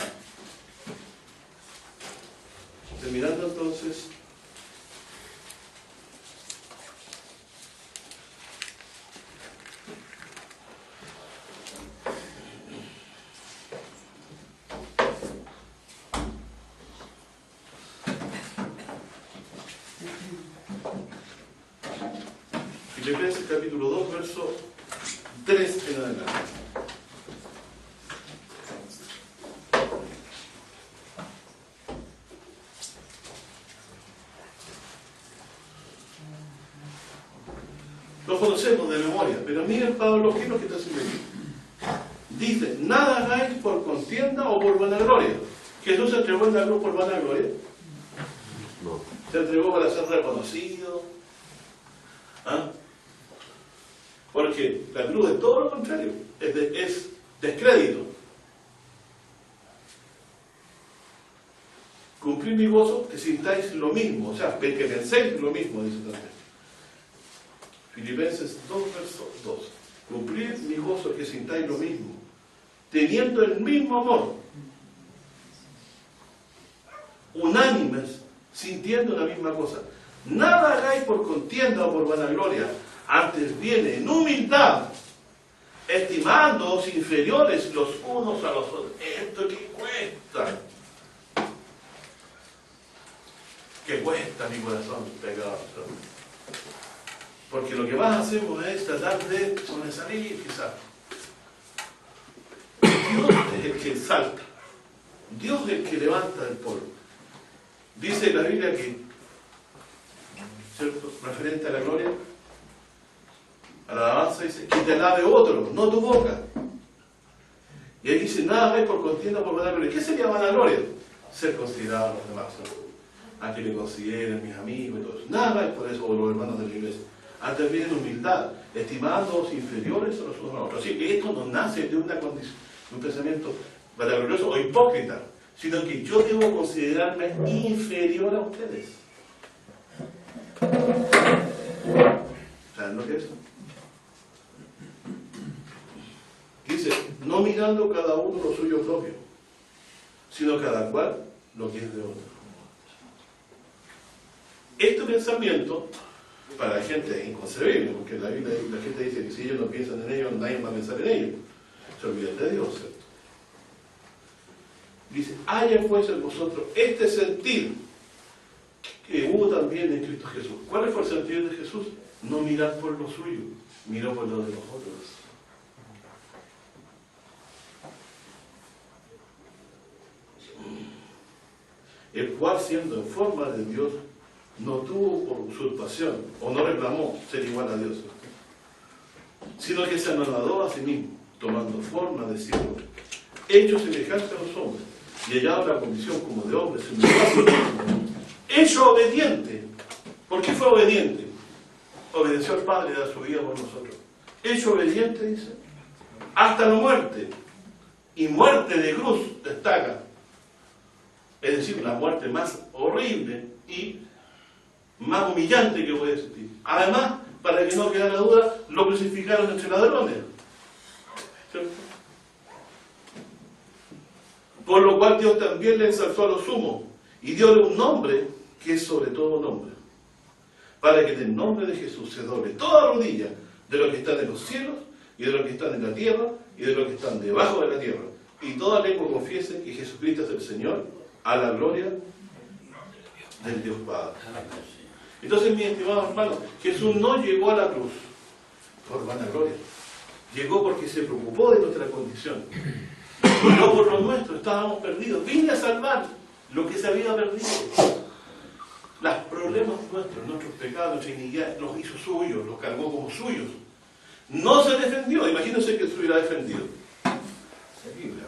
Terminando entonces Filipenses capítulo 2, verso 3 en adelante. Lo conocemos de memoria, pero miren Pablo, ¿qué es lo que está haciendo aquí? Dice, nada hagáis por contienda o por vanagloria. ¿Jesús se entregó en la cruz por vanagloria? No. Se entregó para ser reconocido. ¿Ah? Porque la cruz es todo lo contrario, es descrédito. Cumplir mi gozo, que sintáis lo mismo, o sea, que penséis lo mismo, dice también. Filipenses 2, verso 2. Cumplir mi gozo, que sintáis lo mismo, teniendo el mismo amor, unánimes, sintiendo la misma cosa. Nada hagáis por contienda o por vanagloria, antes bien en humildad, estimándoos inferiores los unos a los otros. Esto que cuesta. Que cuesta mi corazón, pecador. Porque lo que más hacemos es tratar de sobresalir, quizás. Dios es el que exalta. Dios es el que levanta el polvo. Dice la Biblia que ¿cierto? Referente a la gloria, a la alabanza, dice, que te alabe otro, no tu boca. Y aquí dice, nada más por contienda por vanagloria. ¿Qué sería vanagloria? Ser considerado los demás, ¿no? A que me consideren mis amigos y todo eso. Nada más por eso, o los hermanos de la iglesia. Antes bien en humildad, estimándolos inferiores a los unos a otros. Así que esto no nace de una condición, de un pensamiento vanaglorioso o hipócrita, sino que yo debo considerarme inferior a ustedes. ¿Saben lo que es? Dice, no mirando cada uno lo suyo propio, sino cada cual lo que es de otro. Este pensamiento para la gente es inconcebible, porque la Biblia, la gente dice que si ellos no piensan en ellos, nadie va a pensar en ellos. Se olvidan de Dios, ¿cierto? Dice, haya pues en vosotros este sentir que hubo también en Cristo Jesús. ¿Cuál fue el sentir de Jesús? No mirar por lo suyo, miró por lo de los otros. El cual, siendo en forma de Dios, no tuvo por usurpación, o no reclamó ser igual a Dios, sino que se anonadó a sí mismo, tomando forma de siervo, hecho semejante a los hombres, y hallado la condición como de hombre, se humilló a sí mismo, hecho obediente. ¿Por qué fue obediente? Obedeció al Padre y da su vida por nosotros. Hecho obediente, dice, hasta la muerte, y muerte de cruz, destaca. Es decir, la muerte más horrible y más humillante que puede existir. Además, para que no quedara duda, lo crucificaron entre ladrones. ¿Cierto? Por lo cual Dios también le ensalzó a lo sumo y diole un nombre que es sobre todo nombre, para que en el nombre de Jesús se doble toda rodilla de los que están en los cielos y de los que están en la tierra y de los que están debajo de la tierra, y toda lengua confiese que Jesucristo es el Señor, a la gloria del Dios Padre. Entonces, mis estimados hermanos, Jesús no llegó a la cruz por vanagloria. Llegó porque se preocupó de nuestra condición. No por lo nuestro, estábamos perdidos. Vine a salvar lo que se había perdido. Los problemas nuestros pecados, nuestra iniquidad, los hizo suyos, los cargó como suyos. No se defendió. Imagínense que se hubiera defendido. Se libra.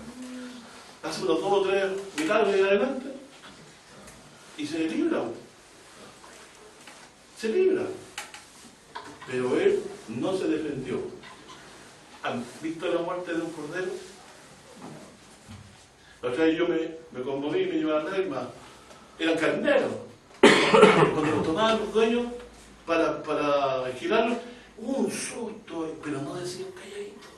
Hace unos 2 o 3 milagros y adelante y se libra. Se libra. Pero él no se defendió. ¿Han visto la muerte de un cordero? La otra vez yo me conmoví y me llevaban lágrimas. Eran carneros. Cuando los tomaban los dueños para vigilarlos, hubo un susto, pero no decían calladito.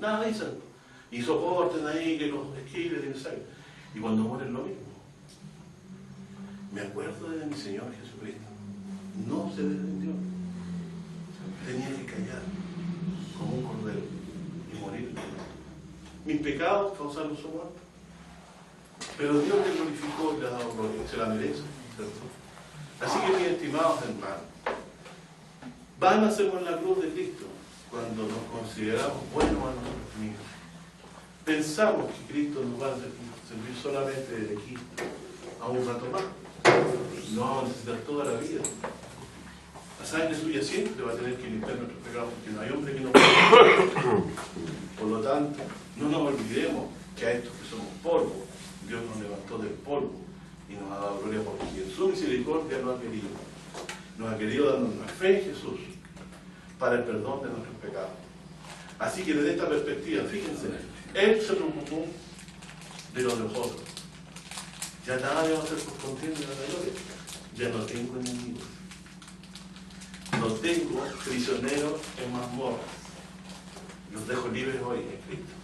Nada dicen. Y soporten ahí que los esquiles y sangre. Y cuando mueren lo mismo. Me acuerdo de mi Señor Jesucristo. No se defendió. Tenía que callar como un cordero y morir. Mis pecados causaron su muerte. Pero Dios le glorificó y le ha dado gloria. Se la merece, ¿cierto? Así que, mis estimados hermanos, van a ser en la cruz de Cristo cuando nos consideramos buenos a nosotros mismos. Pensamos que Cristo nos va a servir solamente de aquí a un rato más. No vamos a necesitar toda la vida. La sangre suya siempre va a tener que limpiar nuestros pecados, porque no hay hombre que no pueda. Por lo tanto, no nos olvidemos que a estos que somos polvo, Dios nos levantó del polvo y nos ha dado gloria porque en su misericordia nos ha querido. Nos ha querido darnos una fe en Jesús para el perdón de nuestros pecados. Así que desde esta perspectiva, fíjense, Él se preocupó de los otros. Ya nada debe hacer por contienda de la gloria. Ya no tengo enemigos. No tengo prisioneros en mazmorras. Los dejo libres hoy en Cristo.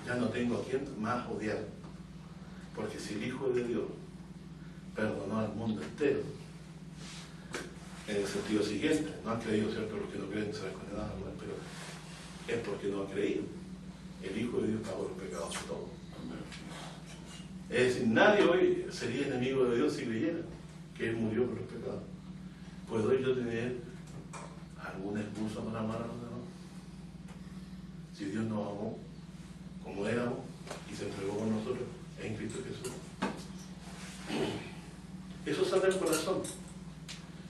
Ya no tengo a quien más odiar. Porque si el Hijo de Dios perdonó al mundo entero, en el sentido siguiente, no han creído, ¿cierto? Los que no creen serán condenados, pero es porque no han creído. El Hijo de Dios pagó los pecados de todos. Es decir, nadie hoy sería enemigo de Dios si creyera que Él murió por los pecados. ¿Puedo yo tener alguna excusa para amar a los demás? Si Dios nos amó como éramos y se entregó por nosotros en Cristo Jesús. Eso sale del corazón.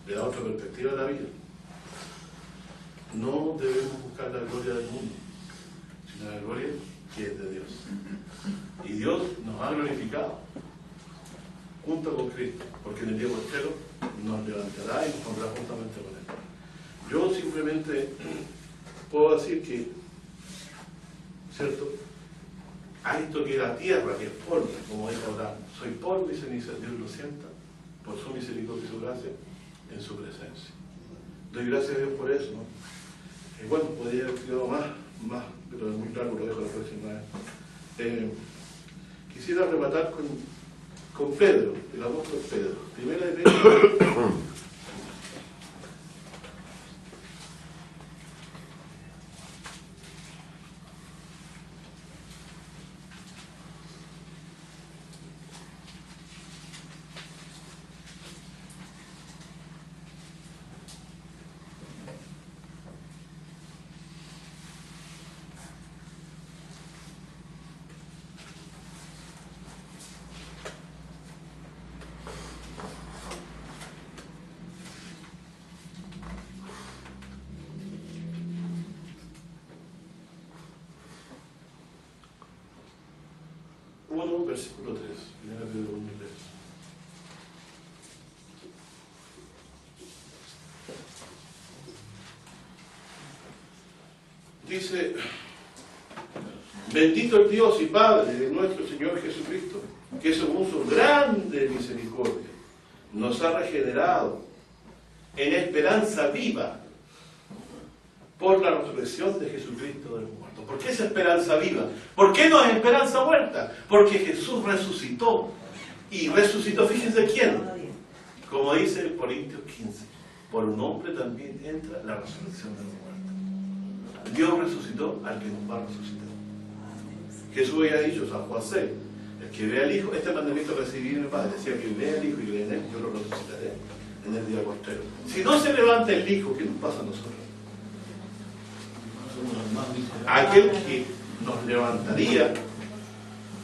Le debemos buscar la gloria del mundo, sino la gloria que es de Dios. Y Dios nos ha glorificado junto con Cristo, porque en el día postrero nos levantará y nos pondrá juntamente con Él. Yo simplemente puedo decir que, ¿cierto? A esto que la tierra, que es polvo, como dijo Abraham, soy polvo y ceniza, Dios lo sienta por su misericordia y su gracia en su presencia. Doy gracias a Dios por eso, ¿no? Y bueno, podría haber quedado más, pero es muy largo, lo dejo la próxima vez. Quisiera rematar con Pedro, el apóstol Pedro. Primera de Pedro. Versículo 3, primera de Pedro 1:3. Dice: bendito el Dios y Padre de nuestro Señor Jesucristo, que según su grande misericordia nos ha regenerado en esperanza viva por la resurrección de Jesucristo de los muertos. ¿Por qué es esperanza viva? ¿Por qué no es esperanza muerta? Porque Jesús resucitó. Y resucitó, fíjense quién. Como dice el Corintios 15, por un hombre también entra la resurrección de los muertos. Dios resucitó al que nos va a resucitar. Jesús había dicho, San Juan 6, el que vea al Hijo, este mandamiento recibí de mi Padre, decía que vea al Hijo y cree en Él, yo lo resucitaré en el día postrero. Si no se levanta el Hijo, ¿qué nos pasa a nosotros? Aquel que nos levantaría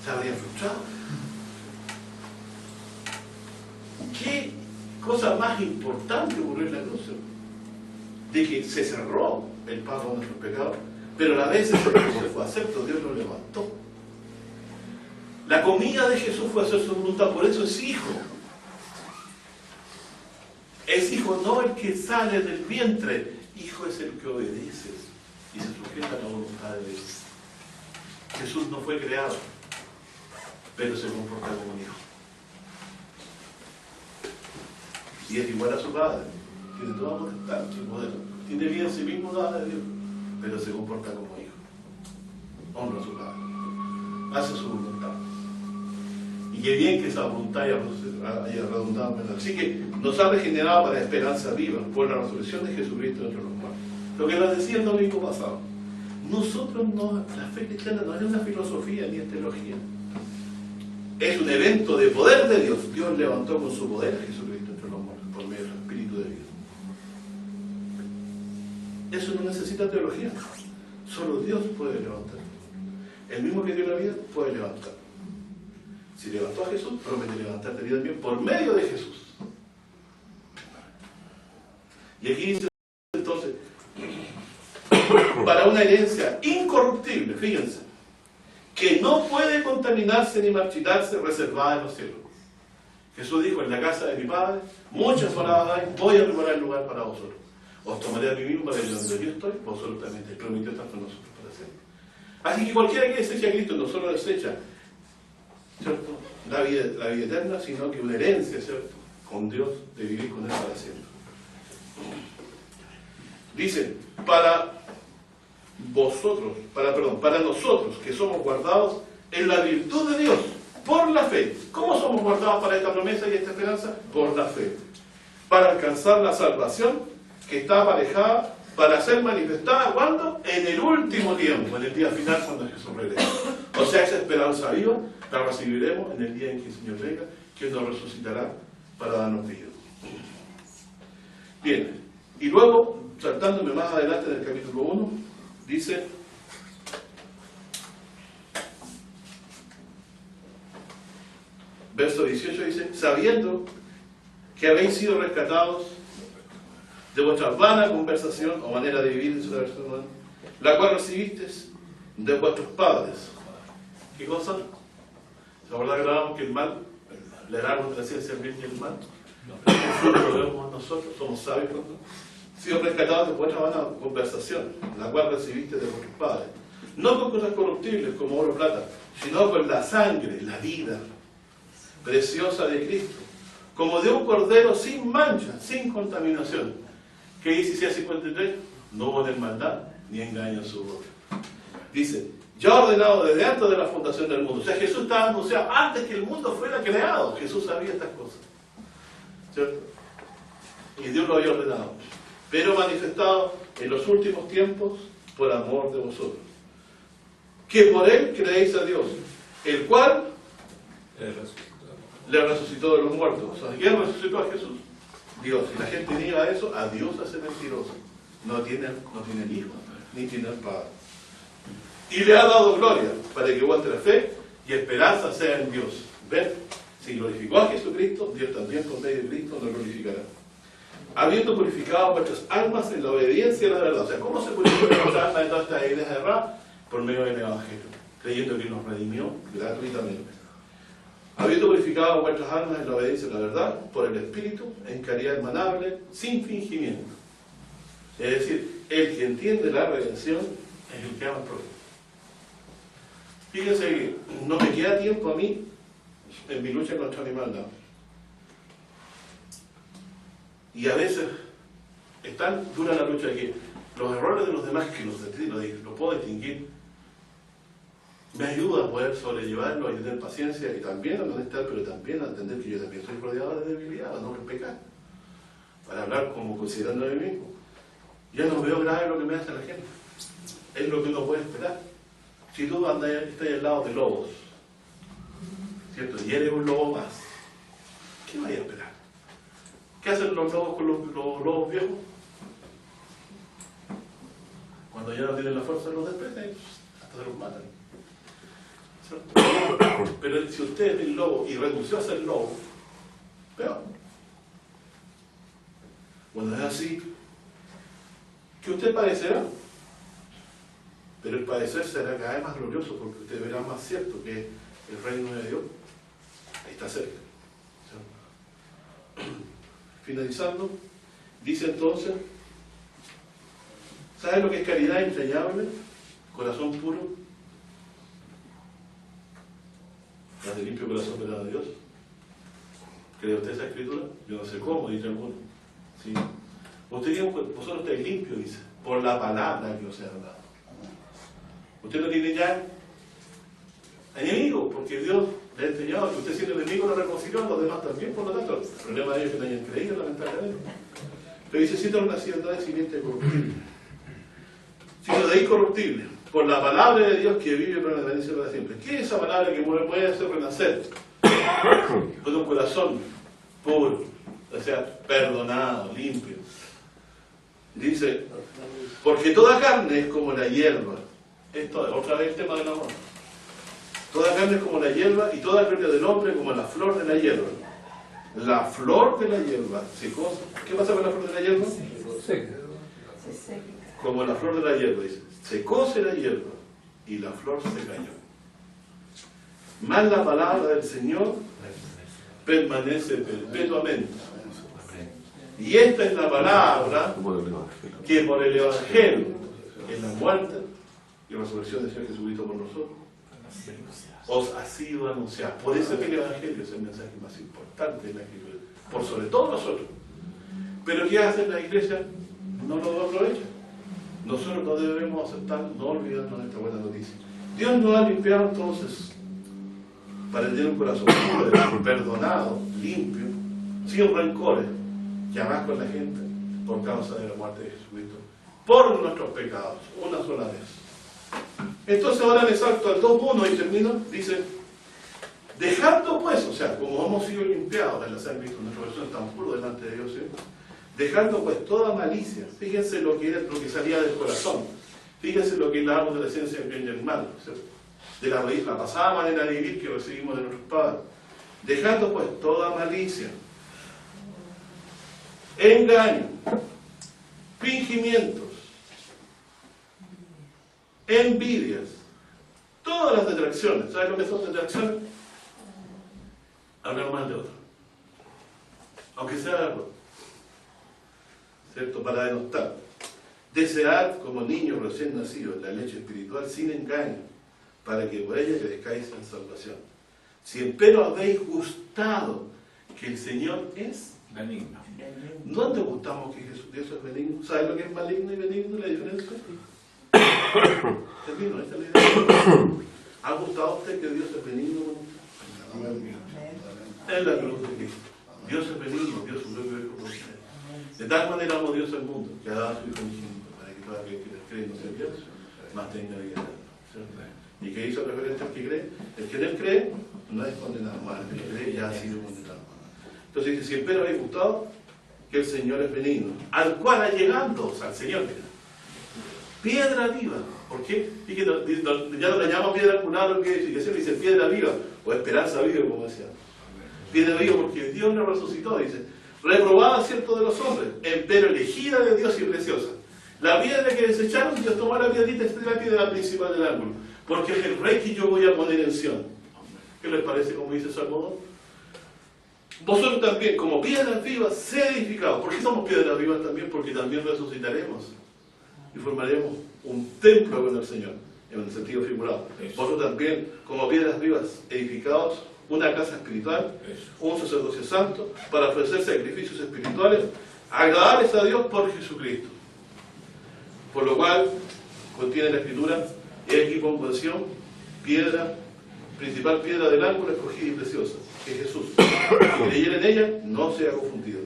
se habría frustrado. ¿Qué cosa más importante ocurrió en la cruz? De que se cerró el pago de nuestros pecados, pero a la vez ese precio fue acepto, Dios lo levantó. La comida de Jesús fue hacer su voluntad, por eso es hijo. Es hijo no el que sale del vientre, hijo es el que obedece y se sujeta a la voluntad de Dios. Jesús no fue creado, pero se comporta como un hijo. Y es igual a su padre, tiene toda potestad, tiene poder, tiene vida en sí mismo dada de Dios, pero se comporta como hijo. Honra a su padre, hace su voluntad. Y qué bien que esa voluntad haya redundado en verdad. Así que nos ha regenerado para esperanza viva por la resurrección de Jesucristo entre los muertos. Lo que nos decía el domingo pasado. Nosotros no, la fe cristiana no es una filosofía ni es teología. Es un evento de poder de Dios. Dios levantó con su poder a Jesucristo entre los muertos por medio del Espíritu de Dios. Eso no necesita teología. Solo Dios puede levantar. El mismo que dio la vida puede levantar. Si levantó a Jesús, promete levantarte vida también por medio de Jesús. Y aquí dice entonces, para una herencia incorruptible, fíjense, que no puede contaminarse ni marchitarse, reservada en los cielos. Jesús dijo, en la casa de mi Padre, muchas moradas hay, voy a preparar el lugar para vosotros. Os tomaré a mí mismo para que donde yo estoy, vosotros también te prometió estar con nosotros para siempre. Así que cualquiera que desecha a Cristo no solo desecha, ¿cierto?, la vida eterna, sino que una herencia, ¿cierto?, con Dios, de vivir con Él para siempre. Dice, para nosotros que somos guardados en la virtud de Dios, por la fe. ¿Cómo somos guardados para esta promesa y esta esperanza? Por la fe. Para alcanzar la salvación que está aparejada para ser manifestada, ¿cuándo? En el último tiempo, en el día final, cuando Jesús regrese. O sea, esa esperanza viva la recibiremos en el día en que el Señor venga, que nos resucitará para darnos vida. Bien, y luego, saltándome más adelante en el capítulo 1, dice, verso 18 dice, sabiendo que habéis sido rescatados de vuestra vana conversación o manera de vivir, en su versión la cual recibisteis de vuestros padres. ¿Qué cosa? ¿Se acuerdan que hablábamos que el mal, el árbol de la ciencia del bien y el mal? Nosotros lo vemos nosotros, somos sabios, ¿no? Sido rescatados de vuestra vana conversación, la cual recibiste de vuestros padres. No con cosas corruptibles como oro o plata, sino con la sangre, la vida preciosa de Cristo, como de un cordero sin mancha, sin contaminación. ¿Qué dice Isaías 53? No hubo en maldad ni engaño en su boca. Dice, ya ordenado desde antes de la fundación del mundo. O sea, Jesús estaba anunciado antes que el mundo fuera creado. Jesús sabía estas cosas, ¿cierto? Y Dios lo había ordenado, pero manifestado en los últimos tiempos por amor de vosotros, que por él creéis a Dios, el cual le resucitó de los muertos. O sea, ¿quién resucitó a Jesús? Dios. Y la gente niega eso, a Dios hace mentiroso. No tiene hijo, ni tiene padre. Y le ha dado gloria, para que vuestra fe y esperanza sea en Dios. ¿Ven? Si glorificó a Jesucristo, Dios también por medio de Cristo nos glorificará. Habiendo purificado vuestras almas en la obediencia a la verdad. O sea, ¿cómo se purifican nuestras almas de todas estas ideas de error? Por medio del Evangelio, creyendo que nos redimió gratuitamente. Habiendo purificado vuestras almas en la obediencia a la verdad, por el Espíritu, en caridad hermanable, sin fingimiento. Es decir, el que entiende la redención es el que ama al prójimo. Fíjense que no me queda tiempo a mí en mi lucha contra mi maldad. Y a veces es tan dura la lucha que los errores de los demás, que los puedo distinguir, me ayuda a poder sobrellevarlo, a tener paciencia y también a no estar, pero también a entender que yo también soy rodeado de debilidad, no es pecar, para hablar como considerando a mí mismo. Ya no veo grave lo que me hace la gente, es lo que uno puede esperar. Si tú estás al lado de lobos, ¿cierto? Y eres un lobo más, ¿qué vaya a esperar? ¿Qué hacen los lobos con los lobos viejos? Cuando ya no tienen la fuerza, los desprecian y hasta se los matan. Pero si usted es el lobo y renunció a ser lobo, peor. Cuando es así, que usted padecerá, pero el padecer será cada vez más glorioso porque usted verá más cierto que el reino de Dios está cerca. Finalizando, dice entonces, ¿sabe lo que es caridad entrañable? Corazón puro, de limpio corazón verá a Dios. ¿Cree usted esa escritura? Yo no sé cómo, dice alguno. ¿Sí? Vosotros estáis limpios, dice, por la palabra que os he hablado. Usted no tiene ya enemigo, porque Dios le ha enseñado que usted siendo enemigo lo reconcilió a los demás también, por lo tanto, el problema de ellos es que no hayan creído, lamentablemente. Pero dice, si no nacido de simiente corruptible, sino de incorruptible, por la palabra de Dios que vive para la bendición para siempre. ¿Qué es esa palabra que puede hacer renacer? Con un corazón puro, o sea, perdonado, limpio. Dice, porque toda carne es como la hierba. Esto es otra vez el tema del amor. Toda carne es como la hierba y toda gloria del hombre como la flor de la hierba. La flor de la hierba se cose. ¿Qué pasa con la flor de la hierba? Se seca. Como la flor de la hierba, dice. Se cose la hierba y la flor se cayó. Mas la palabra del Señor permanece perpetuamente. Y esta es la palabra que por el Evangelio, en la muerte y resurrección del Señor Jesucristo por nosotros, os ha sido anunciada. Por eso que el Evangelio es el mensaje más importante de la Escritura, por sobre todo nosotros. Pero ¿qué hace la Iglesia? No lo aprovecha. Nosotros no debemos aceptar, no olvidarnos de esta buena noticia. Dios nos ha limpiado entonces para tener un corazón puro, perdonado, limpio, sin rencores, jamás con la gente, por causa de la muerte de Jesucristo, por nuestros pecados, una sola vez. Entonces ahora le salto al 2.1 y termino, dice, dejando pues, o sea, como hemos sido limpiados en la sangre de Cristo, nuestro corazón es tan puro delante de Dios, ¿sí? Dejando pues toda malicia, fíjense lo que salía del corazón, fíjense lo que hablábamos de la esencia del bien y el mal, ¿cierto? De la pasada manera de vivir que recibimos de nuestros padres. Dejando pues toda malicia, engaño, fingimientos, envidias, todas las detracciones. ¿Sabes lo que son detracciones? Hablar mal de otro. Aunque sea algo, ¿cierto? Para denostar. Desead como niños recién nacidos la leche espiritual sin engaño, para que por ella crezcáis en salvación. Si empero habéis gustado que el Señor es benigno. ¿no te gustamos que Dios es benigno? ¿Sabes lo que es maligno y benigno? La diferencia. Termino, esta es la idea. ¿Ha gustado a usted que Dios es benigno? En la cruz de Cristo. Dios es benigno, Dios es un bebé por usted. De tal manera amó Dios al mundo, que ha dado a su Hijo unigénito, para que todo aquel que les cree no se pierda, mas tenga vida eterna. ¿Y qué hizo referente al que cree? El que en él cree no es condenado, más el que cree ya ha sido condenado. Entonces dice, si espero habéis gustado, que el Señor es benigno, al cual allegándoos al Señor, mira, piedra viva. ¿Por qué? Y que ya no le llaman piedra angular, lo que dice piedra viva, o esperanza viva, como decía. Piedra viva porque Dios la resucitó, dice, reprobada cierto de los hombres, pero elegida de Dios y preciosa. La piedra que desecharon, Dios tomó la piedrita, esta es la piedra principal del ángulo, porque es el rey que yo voy a poner en Sion. ¿Qué les parece como dice Salomón? Vosotros también, como piedras vivas, sed edificados. ¿Por qué somos piedras vivas también? Porque también resucitaremos y formaremos un templo con el Señor, en el sentido figurado. Vosotros también, como piedras vivas, edificados, una casa espiritual, un sacerdocio santo, para ofrecer sacrificios espirituales, agradables a Dios por Jesucristo. Por lo cual, contiene la Escritura, he aquí pongo en Sion, piedra, principal piedra del ángulo, escogida y preciosa, que es Jesús. Si creyera en ella, no sea confundido.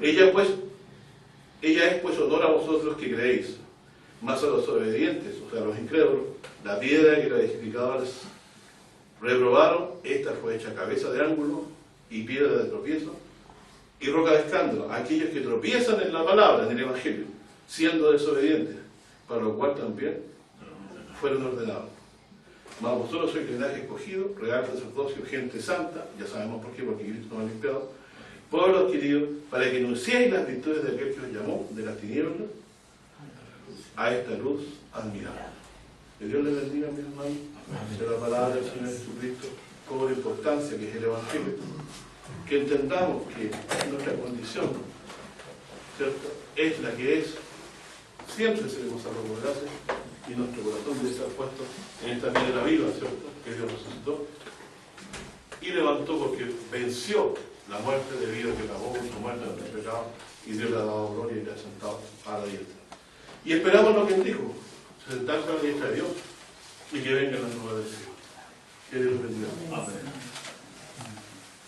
Ella es pues honor a vosotros que creéis, más a los obedientes, o sea, a los incrédulos, la piedra que los edificadores reprobaron, esta fue hecha cabeza de ángulo y piedra de tropiezo y roca de escándalo, aquellos que tropiezan en la palabra, en el Evangelio, siendo desobedientes, para lo cual también fueron ordenados. Mas vosotros sois linaje escogido, real sacerdocio, gente santa, ya sabemos por qué, porque Cristo nos ha limpiado, pueblo adquirido, para que anunciéis las virtudes de aquel que os llamó de las tinieblas a esta luz admirable. Que Dios les bendiga, mis hermanos, de la palabra del Señor Jesucristo, como la importancia que es el Evangelio, que entendamos que nuestra condición, ¿cierto?, es la que es, siempre seremos salvos por gracia, y nuestro corazón debe estar puesto en esta piedra viva, ¿cierto?, que Dios resucitó y levantó porque venció la muerte debido a que pagó con su muerte en el pecado, y Dios le ha dado gloria y le ha sentado a la diestra. Y esperamos lo que él dijo, sentarse a la diestra de Dios y que vengan las nuevas del Señor. Que Dios bendiga. Amén.